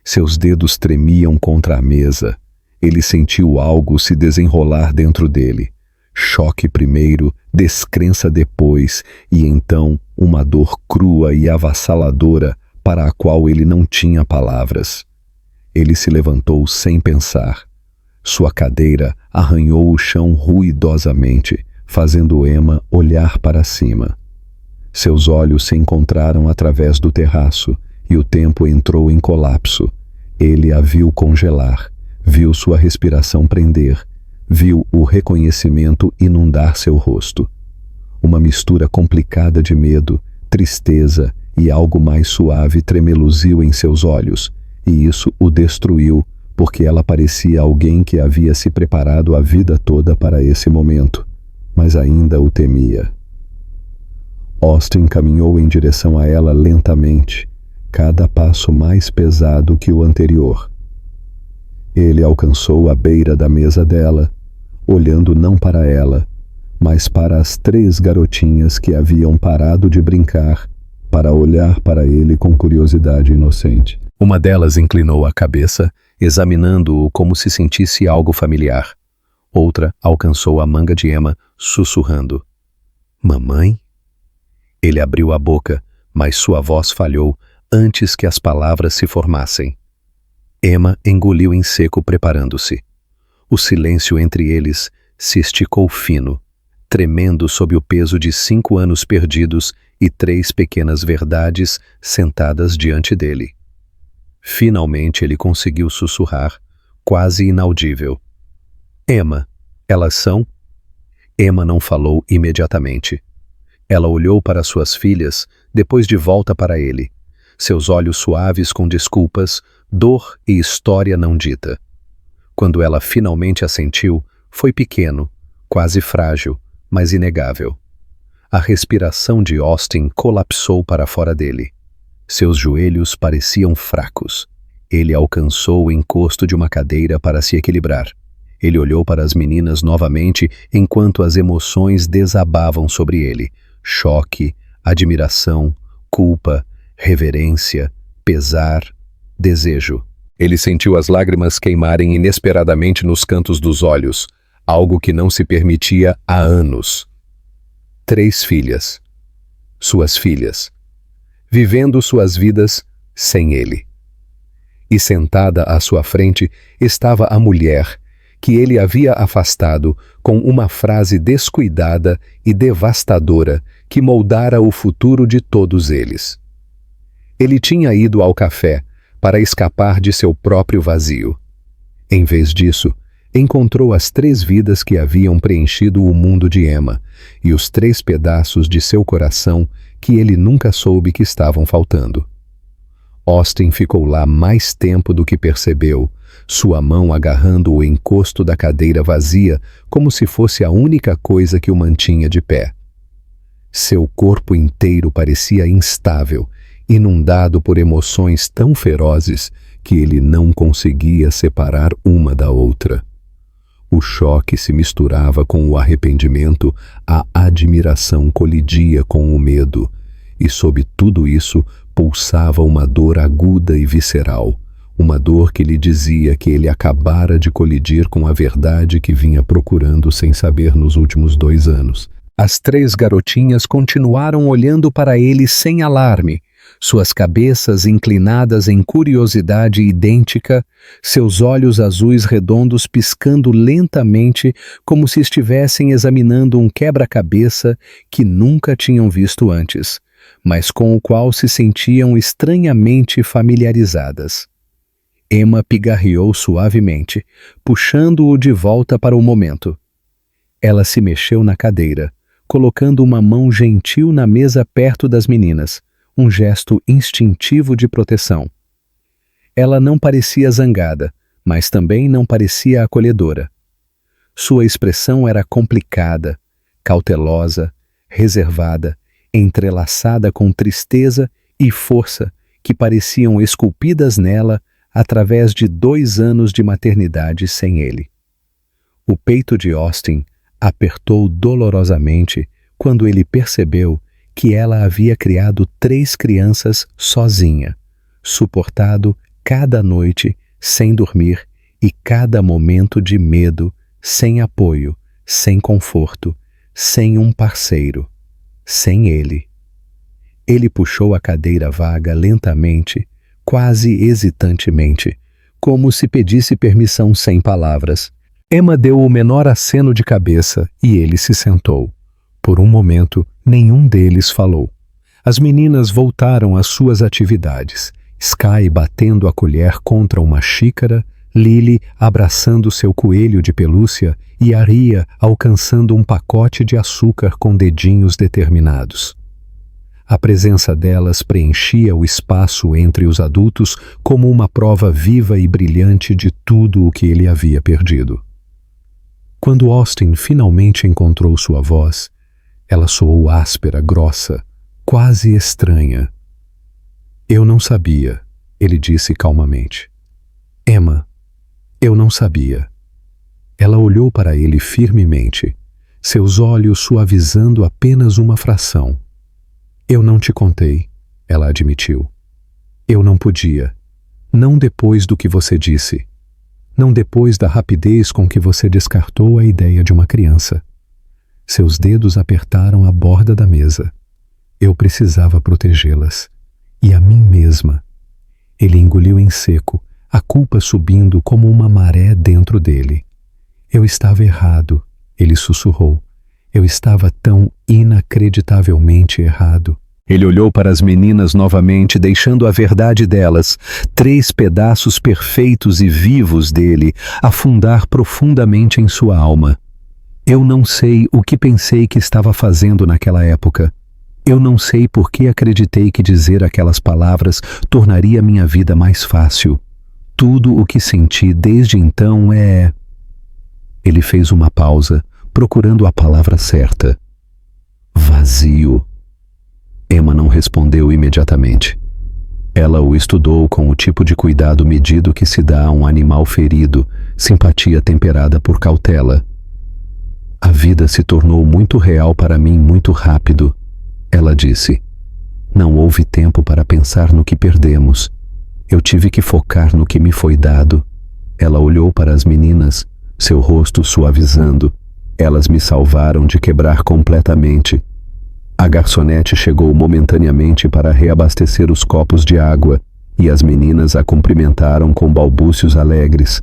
Seus dedos tremiam contra a mesa. Ele sentiu algo se desenrolar dentro dele. Choque primeiro, descrença depois, e então uma dor crua e avassaladora para a qual ele não tinha palavras. Ele se levantou sem pensar. Sua cadeira arranhou o chão ruidosamente, fazendo Emma olhar para cima. Seus olhos se encontraram através do terraço e o tempo entrou em colapso. Ele a viu congelar, viu sua respiração prender, viu o reconhecimento inundar seu rosto. Uma mistura complicada de medo, tristeza e algo mais suave tremeluziu em seus olhos, e isso o destruiu, porque ela parecia alguém que havia se preparado a vida toda para esse momento, mas ainda o temia. Austin caminhou em direção a ela lentamente, cada passo mais pesado que o anterior. Ele alcançou a beira da mesa dela, olhando não para ela, mas para as 3 garotinhas que haviam parado de brincar para olhar para ele com curiosidade inocente. Uma delas inclinou a cabeça, examinando-o como se sentisse algo familiar. Outra alcançou a manga de Emma, sussurrando: "Mamãe?" Ele abriu a boca, mas sua voz falhou antes que as palavras se formassem. Emma engoliu em seco, preparando-se. O silêncio entre eles se esticou fino, tremendo sob o peso de 5 anos perdidos e 3 pequenas verdades sentadas diante dele. Finalmente ele conseguiu sussurrar, quase inaudível: "Emma, elas são?" Emma não falou imediatamente. Ela olhou para suas filhas, depois de volta para ele, seus olhos suaves com desculpas, dor e história não dita. Quando ela finalmente assentiu, foi pequeno, quase frágil, mas inegável. A respiração de Austin colapsou para fora dele. Seus joelhos pareciam fracos. Ele alcançou o encosto de uma cadeira para se equilibrar. Ele olhou para as meninas novamente enquanto as emoções desabavam sobre ele. Choque, admiração, culpa, reverência, pesar, desejo. Ele sentiu as lágrimas queimarem inesperadamente nos cantos dos olhos, algo que não se permitia há anos. 3 filhas. Suas filhas. Vivendo suas vidas sem ele. E sentada à sua frente estava a mulher que ele havia afastado com uma frase descuidada e devastadora que moldara o futuro de todos eles. Ele tinha ido ao café para escapar de seu próprio vazio. Em vez disso, encontrou as 3 vidas que haviam preenchido o mundo de Emma e os 3 pedaços de seu coração que ele nunca soube que estavam faltando. Austin ficou lá mais tempo do que percebeu, sua mão agarrando o encosto da cadeira vazia como se fosse a única coisa que o mantinha de pé. Seu corpo inteiro parecia instável, inundado por emoções tão ferozes que ele não conseguia separar uma da outra. O choque se misturava com o arrependimento, a admiração colidia com o medo, e sob tudo isso pulsava uma dor aguda e visceral, uma dor que lhe dizia que ele acabara de colidir com a verdade que vinha procurando sem saber nos últimos 2 anos. As 3 garotinhas continuaram olhando para ele sem alarme, suas cabeças inclinadas em curiosidade idêntica, seus olhos azuis redondos piscando lentamente como se estivessem examinando um quebra-cabeça que nunca tinham visto antes, mas com o qual se sentiam estranhamente familiarizadas. Emma pigarreou suavemente, puxando-o de volta para o momento. Ela se mexeu na cadeira, colocando uma mão gentil na mesa perto das meninas, um gesto instintivo de proteção. Ela não parecia zangada, mas também não parecia acolhedora. Sua expressão era complicada, cautelosa, reservada, entrelaçada com tristeza e força que pareciam esculpidas nela através de 2 anos de maternidade sem ele. O peito de Austin apertou dolorosamente quando ele percebeu que ela havia criado 3 crianças sozinha, suportado cada noite sem dormir e cada momento de medo, sem apoio, sem conforto, sem um parceiro, sem ele. Ele puxou a cadeira vaga lentamente, quase hesitantemente, como se pedisse permissão sem palavras. Emma deu o menor aceno de cabeça e ele se sentou. Por um momento, nenhum deles falou. As meninas voltaram às suas atividades, Sky batendo a colher contra uma xícara, Lily abraçando seu coelho de pelúcia e Aria alcançando um pacote de açúcar com dedinhos determinados. A presença delas preenchia o espaço entre os adultos como uma prova viva e brilhante de tudo o que ele havia perdido. Quando Austin finalmente encontrou sua voz, ela soou áspera, grossa, quase estranha. Eu não sabia, ele disse calmamente. Emma, eu não sabia. Ela olhou para ele firmemente, seus olhos suavizando apenas uma fração. Eu não te contei, ela admitiu. Eu não podia. Não depois do que você disse. Não depois da rapidez com que você descartou a ideia de uma criança. Seus dedos apertaram a borda da mesa. Eu precisava protegê-las. E a mim mesma. Ele engoliu em seco, a culpa subindo como uma maré dentro dele. Eu estava errado, ele sussurrou. Eu estava tão inacreditavelmente errado. Ele olhou para as meninas novamente, deixando a verdade delas, 3 pedaços perfeitos e vivos dele, afundar profundamente em sua alma. Eu não sei o que pensei que estava fazendo naquela época. Eu não sei por que acreditei que dizer aquelas palavras tornaria minha vida mais fácil. Tudo o que senti desde então é... Ele fez uma pausa, procurando a palavra certa. Vazio. Emma não respondeu imediatamente. Ela o estudou com o tipo de cuidado medido que se dá a um animal ferido, simpatia temperada por cautela. A vida se tornou muito real para mim muito rápido, ela disse. Não houve tempo para pensar no que perdemos. Eu tive que focar no que me foi dado. Ela olhou para as meninas, seu rosto suavizando. Elas me salvaram de quebrar completamente. A garçonete chegou momentaneamente para reabastecer os copos de água, e as meninas a cumprimentaram com balbúcios alegres.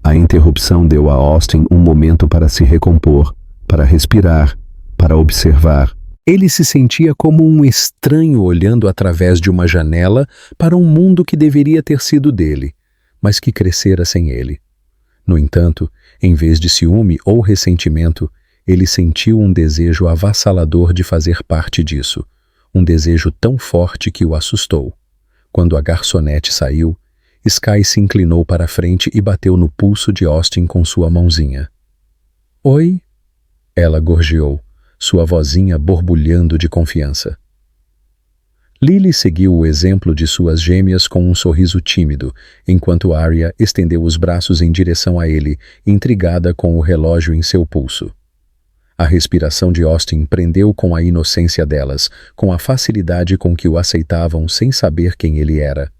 A interrupção deu a Austin um momento para se recompor, para respirar, para observar. Ele se sentia como um estranho olhando através de uma janela para um mundo que deveria ter sido dele, mas que crescera sem ele. No entanto, em vez de ciúme ou ressentimento, ele sentiu um desejo avassalador de fazer parte disso, um desejo tão forte que o assustou. Quando a garçonete saiu, Sky se inclinou para a frente e bateu no pulso de Austin com sua mãozinha. Oi? Ela gorjeou, sua vozinha borbulhando de confiança. Lily seguiu o exemplo de suas gêmeas com um sorriso tímido, enquanto Arya estendeu os braços em direção a ele, intrigada com o relógio em seu pulso. A respiração de Austin prendeu com a inocência delas, com a facilidade com que o aceitavam sem saber quem ele era.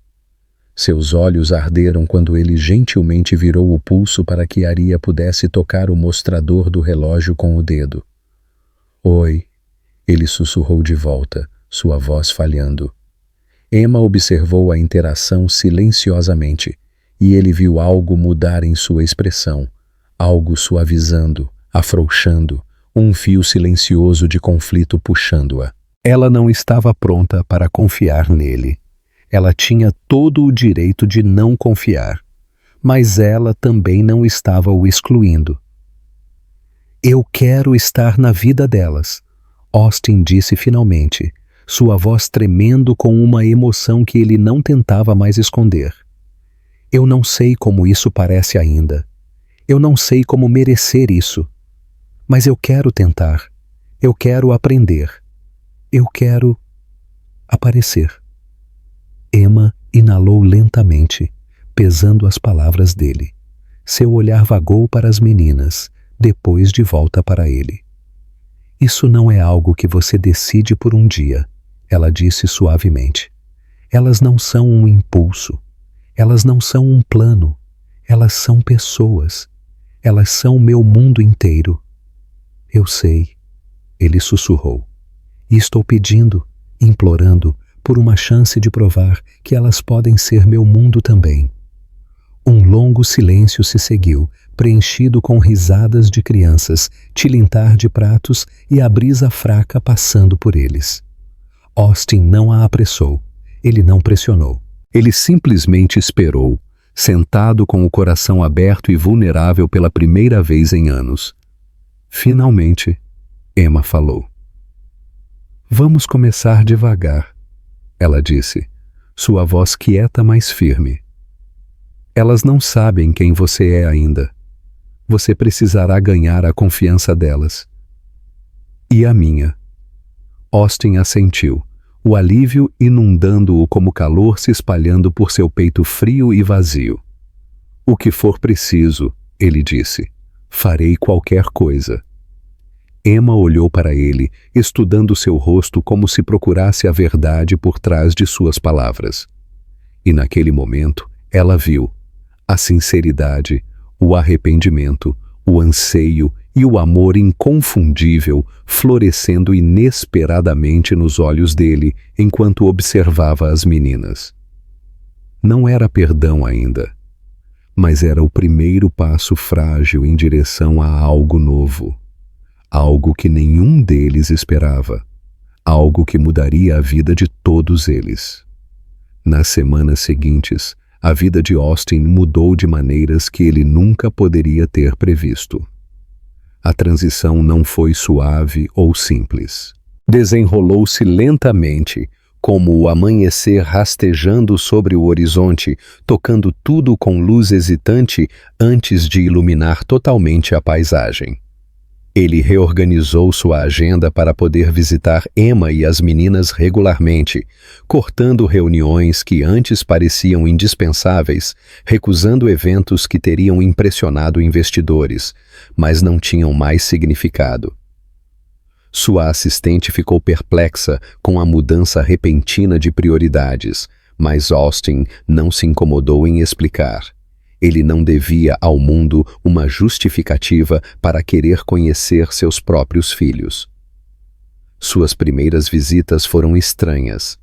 Seus olhos arderam quando ele gentilmente virou o pulso para que Arya pudesse tocar o mostrador do relógio com o dedo. Oi, ele sussurrou de volta, sua voz falhando. Emma observou a interação silenciosamente, e ele viu algo mudar em sua expressão, algo suavizando, afrouxando, um fio silencioso de conflito puxando-a. Ela não estava pronta para confiar nele. Ela tinha todo o direito de não confiar, mas ela também não estava o excluindo. Eu quero estar na vida delas, Austin disse finalmente, sua voz tremendo com uma emoção que ele não tentava mais esconder. Eu não sei como isso parece ainda. Eu não sei como merecer isso. Mas eu quero tentar. Eu quero aprender. Eu quero aparecer. Emma inalou lentamente, pesando as palavras dele. Seu olhar vagou para as meninas, depois de volta para ele. Isso não é algo que você decide por um dia, ela disse suavemente. Elas não são um impulso. Elas não são um plano. Elas são pessoas. Elas são meu mundo inteiro. Eu sei, ele sussurrou. E estou pedindo, implorando, por uma chance de provar que elas podem ser meu mundo também. Um longo silêncio se seguiu, preenchido com risadas de crianças, tilintar de pratos e a brisa fraca passando por eles. Austin não a apressou. Ele não pressionou. Ele simplesmente esperou, sentado com o coração aberto e vulnerável pela primeira vez em anos. Finalmente, Emma falou. Vamos começar devagar, ela disse, sua voz quieta, mas firme. Elas não sabem quem você é ainda. Você precisará ganhar a confiança delas. E a minha. Austin assentiu, o alívio inundando-o como calor se espalhando por seu peito frio e vazio. O que for preciso, ele disse. Farei qualquer coisa. Emma olhou para ele, estudando seu rosto como se procurasse a verdade por trás de suas palavras. E naquele momento, ela viu a sinceridade, o arrependimento, o anseio e o amor inconfundível florescendo inesperadamente nos olhos dele enquanto observava as meninas. Não era perdão ainda, mas era o primeiro passo frágil em direção a algo novo, algo que nenhum deles esperava, algo que mudaria a vida de todos eles. Nas semanas seguintes, a vida de Austin mudou de maneiras que ele nunca poderia ter previsto. A transição não foi suave ou simples. Desenrolou-se lentamente, como o amanhecer rastejando sobre o horizonte, tocando tudo com luz hesitante antes de iluminar totalmente a paisagem. Ele reorganizou sua agenda para poder visitar Emma e as meninas regularmente, cortando reuniões que antes pareciam indispensáveis, recusando eventos que teriam impressionado investidores, mas não tinham mais significado. Sua assistente ficou perplexa com a mudança repentina de prioridades, mas Austin não se incomodou em explicar. Ele não devia ao mundo uma justificativa para querer conhecer seus próprios filhos. Suas primeiras visitas foram estranhas.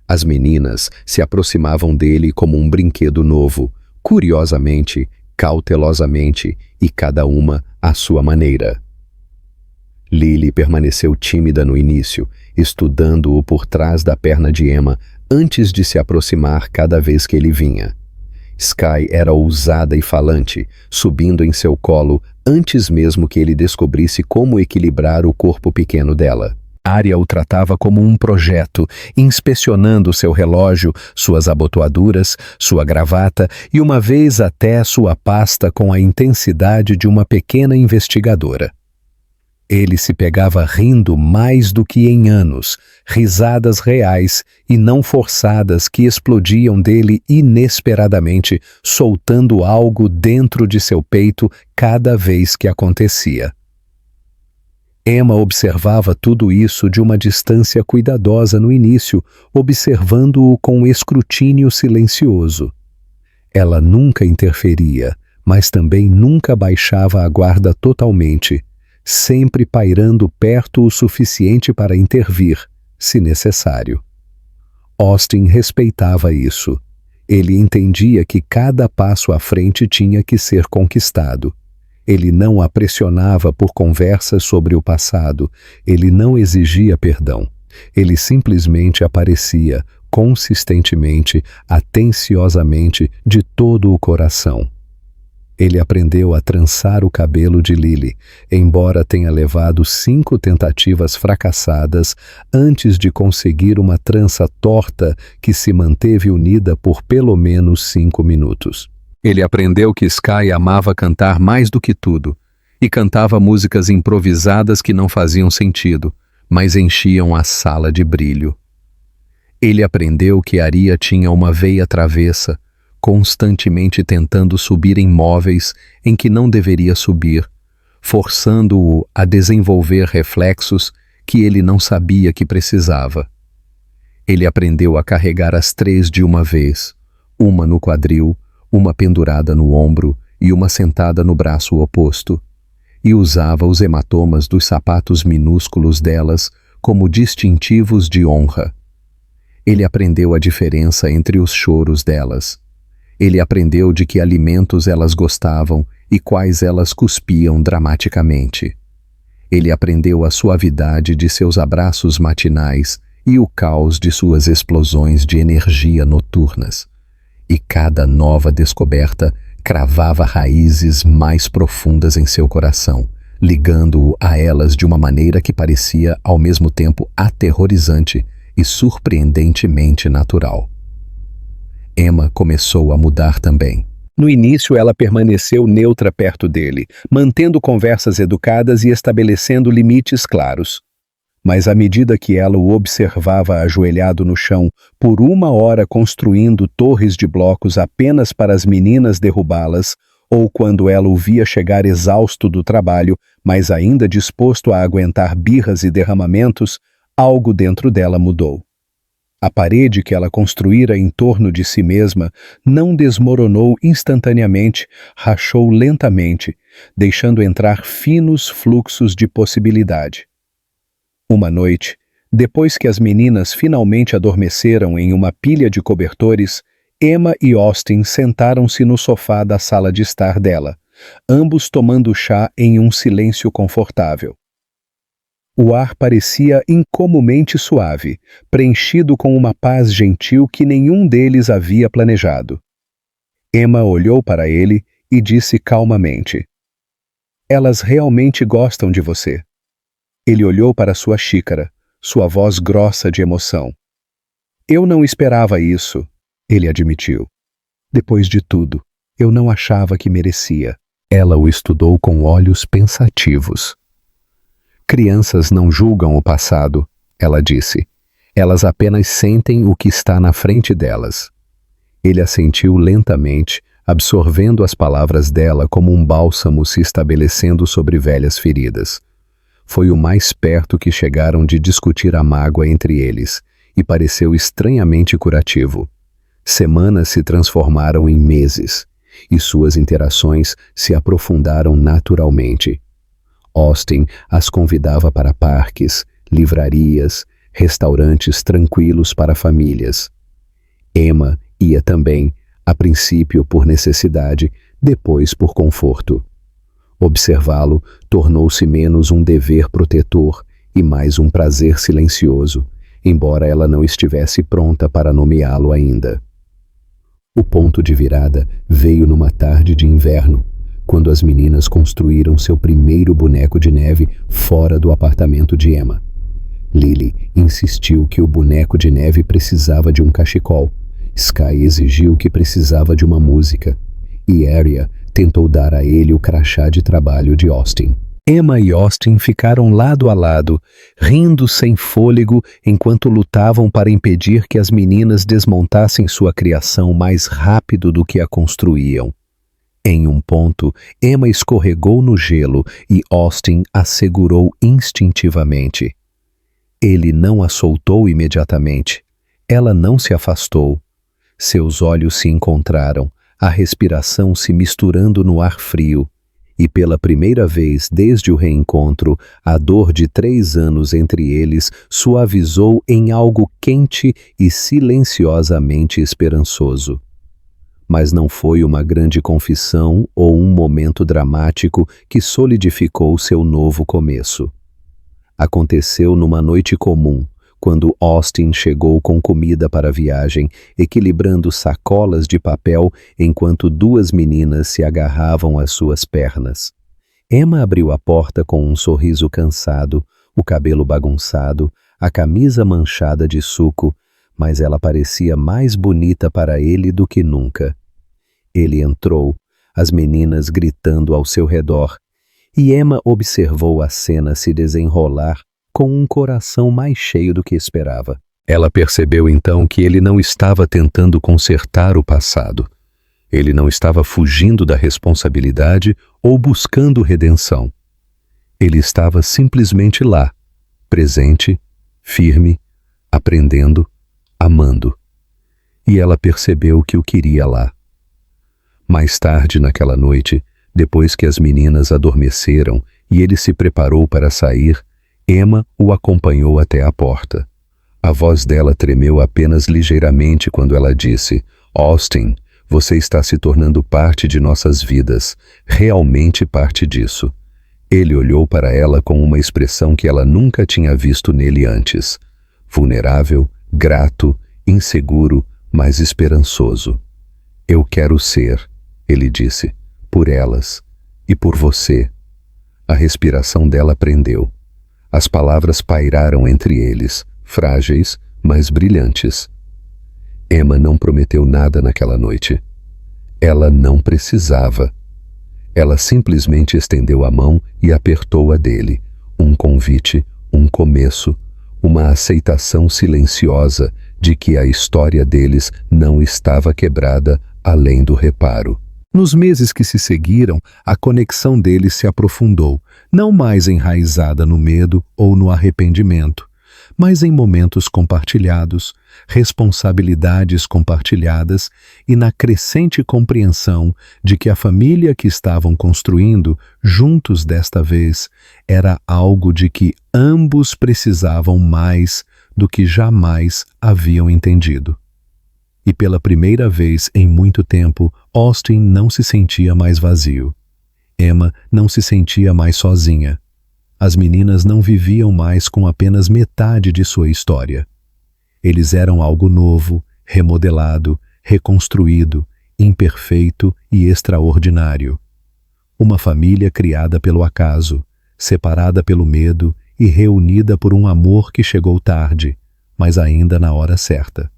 As meninas se aproximavam dele como um brinquedo novo, curiosamente, cautelosamente e cada uma à sua maneira. Lily permaneceu tímida no início, estudando-o por trás da perna de Emma antes de se aproximar cada vez que ele vinha. Sky era ousada e falante, subindo em seu colo antes mesmo que ele descobrisse como equilibrar o corpo pequeno dela. Arya o tratava como um projeto, inspecionando seu relógio, suas abotoaduras, sua gravata e uma vez até sua pasta com a intensidade de uma pequena investigadora. Ele se pegava rindo mais do que em anos, risadas reais e não forçadas que explodiam dele inesperadamente, soltando algo dentro de seu peito cada vez que acontecia. Emma observava tudo isso de uma distância cuidadosa no início, observando-o com escrutínio silencioso. Ela nunca interferia, mas também nunca baixava a guarda totalmente, sempre pairando perto o suficiente para intervir, se necessário. Austin respeitava isso. Ele entendia que cada passo à frente tinha que ser conquistado. Ele não a pressionava por conversas sobre o passado, ele não exigia perdão. Ele simplesmente aparecia, consistentemente, atenciosamente, de todo o coração. Ele aprendeu a trançar o cabelo de Lily, embora tenha levado 5 tentativas fracassadas antes de conseguir uma trança torta que se manteve unida por pelo menos 5 minutos. Ele aprendeu que Sky amava cantar mais do que tudo, e cantava músicas improvisadas que não faziam sentido, mas enchiam a sala de brilho. Ele aprendeu que Arya tinha uma veia travessa, constantemente tentando subir em móveis em que não deveria subir, forçando-o a desenvolver reflexos que ele não sabia que precisava. Ele aprendeu a carregar as 3 de uma vez, uma no quadril, uma pendurada no ombro e uma sentada no braço oposto, e usava os hematomas dos sapatos minúsculos delas como distintivos de honra. Ele aprendeu a diferença entre os choros delas. Ele aprendeu de que alimentos elas gostavam e quais elas cuspiam dramaticamente. Ele aprendeu a suavidade de seus abraços matinais e o caos de suas explosões de energia noturnas. E cada nova descoberta cravava raízes mais profundas em seu coração, ligando-o a elas de uma maneira que parecia ao mesmo tempo aterrorizante e surpreendentemente natural. Emma começou a mudar também. No início, ela permaneceu neutra perto dele, mantendo conversas educadas e estabelecendo limites claros. Mas à medida que ela o observava ajoelhado no chão, por 1 hora construindo torres de blocos apenas para as meninas derrubá-las, ou quando ela o via chegar exausto do trabalho, mas ainda disposto a aguentar birras e derramamentos, algo dentro dela mudou. A parede que ela construíra em torno de si mesma não desmoronou instantaneamente, rachou lentamente, deixando entrar finos fluxos de possibilidade. Uma noite, depois que as meninas finalmente adormeceram em uma pilha de cobertores, Emma e Austin sentaram-se no sofá da sala de estar dela, ambos tomando chá em um silêncio confortável. O ar parecia incomumente suave, preenchido com uma paz gentil que nenhum deles havia planejado. Emma olhou para ele e disse calmamente: "Elas realmente gostam de você." Ele olhou para sua xícara, sua voz grossa de emoção. "Eu não esperava isso", ele admitiu. "Depois de tudo, eu não achava que merecia." Ela o estudou com olhos pensativos. "Crianças não julgam o passado", ela disse. "Elas apenas sentem o que está na frente delas." Ele assentiu lentamente, absorvendo as palavras dela como um bálsamo se estabelecendo sobre velhas feridas. Foi o mais perto que chegaram de discutir a mágoa entre eles, e pareceu estranhamente curativo. Semanas se transformaram em meses, e suas interações se aprofundaram naturalmente. Austin as convidava para parques, livrarias, restaurantes tranquilos para famílias. Emma ia também, a princípio por necessidade, depois por conforto. Observá-lo tornou-se menos um dever protetor e mais um prazer silencioso, embora ela não estivesse pronta para nomeá-lo ainda. O ponto de virada veio numa tarde de inverno, quando as meninas construíram seu primeiro boneco de neve fora do apartamento de Emma. Lily insistiu que o boneco de neve precisava de um cachecol, Sky exigiu que precisava de uma música, e Arya tentou dar a ele o crachá de trabalho de Austin. Emma e Austin ficaram lado a lado, rindo sem fôlego enquanto lutavam para impedir que as meninas desmontassem sua criação mais rápido do que a construíam. Em um ponto, Emma escorregou no gelo e Austin a segurou instintivamente. Ele não a soltou imediatamente. Ela não se afastou. Seus olhos se encontraram, a respiração se misturando no ar frio. E pela primeira vez desde o reencontro, a dor de 3 anos entre eles suavizou em algo quente e silenciosamente esperançoso. Mas não foi uma grande confissão ou um momento dramático que solidificou seu novo começo. Aconteceu numa noite comum, quando Austin chegou com comida para a viagem, equilibrando sacolas de papel enquanto 2 meninas se agarravam às suas pernas. Emma abriu a porta com um sorriso cansado, o cabelo bagunçado, a camisa manchada de suco, mas ela parecia mais bonita para ele do que nunca. Ele entrou, as meninas gritando ao seu redor, e Emma observou a cena se desenrolar com um coração mais cheio do que esperava. Ela percebeu então que ele não estava tentando consertar o passado. Ele não estava fugindo da responsabilidade ou buscando redenção. Ele estava simplesmente lá, presente, firme, aprendendo, amando. E ela percebeu que o queria lá. Mais tarde naquela noite, depois que as meninas adormeceram e ele se preparou para sair, Emma o acompanhou até a porta. A voz dela tremeu apenas ligeiramente quando ela disse: "Austin, você está se tornando parte de nossas vidas, realmente parte disso." Ele olhou para ela com uma expressão que ela nunca tinha visto nele antes. Vulnerável, grato, inseguro, mas esperançoso. "Eu quero ser", ele disse, "por elas e por você." A respiração dela prendeu. As palavras pairaram entre eles, frágeis, mas brilhantes. Emma não prometeu nada naquela noite. Ela não precisava. Ela simplesmente estendeu a mão e apertou a dele. Um convite, um começo, uma aceitação silenciosa de que a história deles não estava quebrada além do reparo. Nos meses que se seguiram, a conexão deles se aprofundou, não mais enraizada no medo ou no arrependimento, mas em momentos compartilhados, responsabilidades compartilhadas e na crescente compreensão de que a família que estavam construindo, juntos desta vez, era algo de que ambos precisavam mais do que jamais haviam entendido. E pela primeira vez em muito tempo, Austin não se sentia mais vazio. Emma não se sentia mais sozinha. As meninas não viviam mais com apenas metade de sua história. Eles eram algo novo, remodelado, reconstruído, imperfeito e extraordinário. Uma família criada pelo acaso, separada pelo medo e reunida por um amor que chegou tarde, mas ainda na hora certa.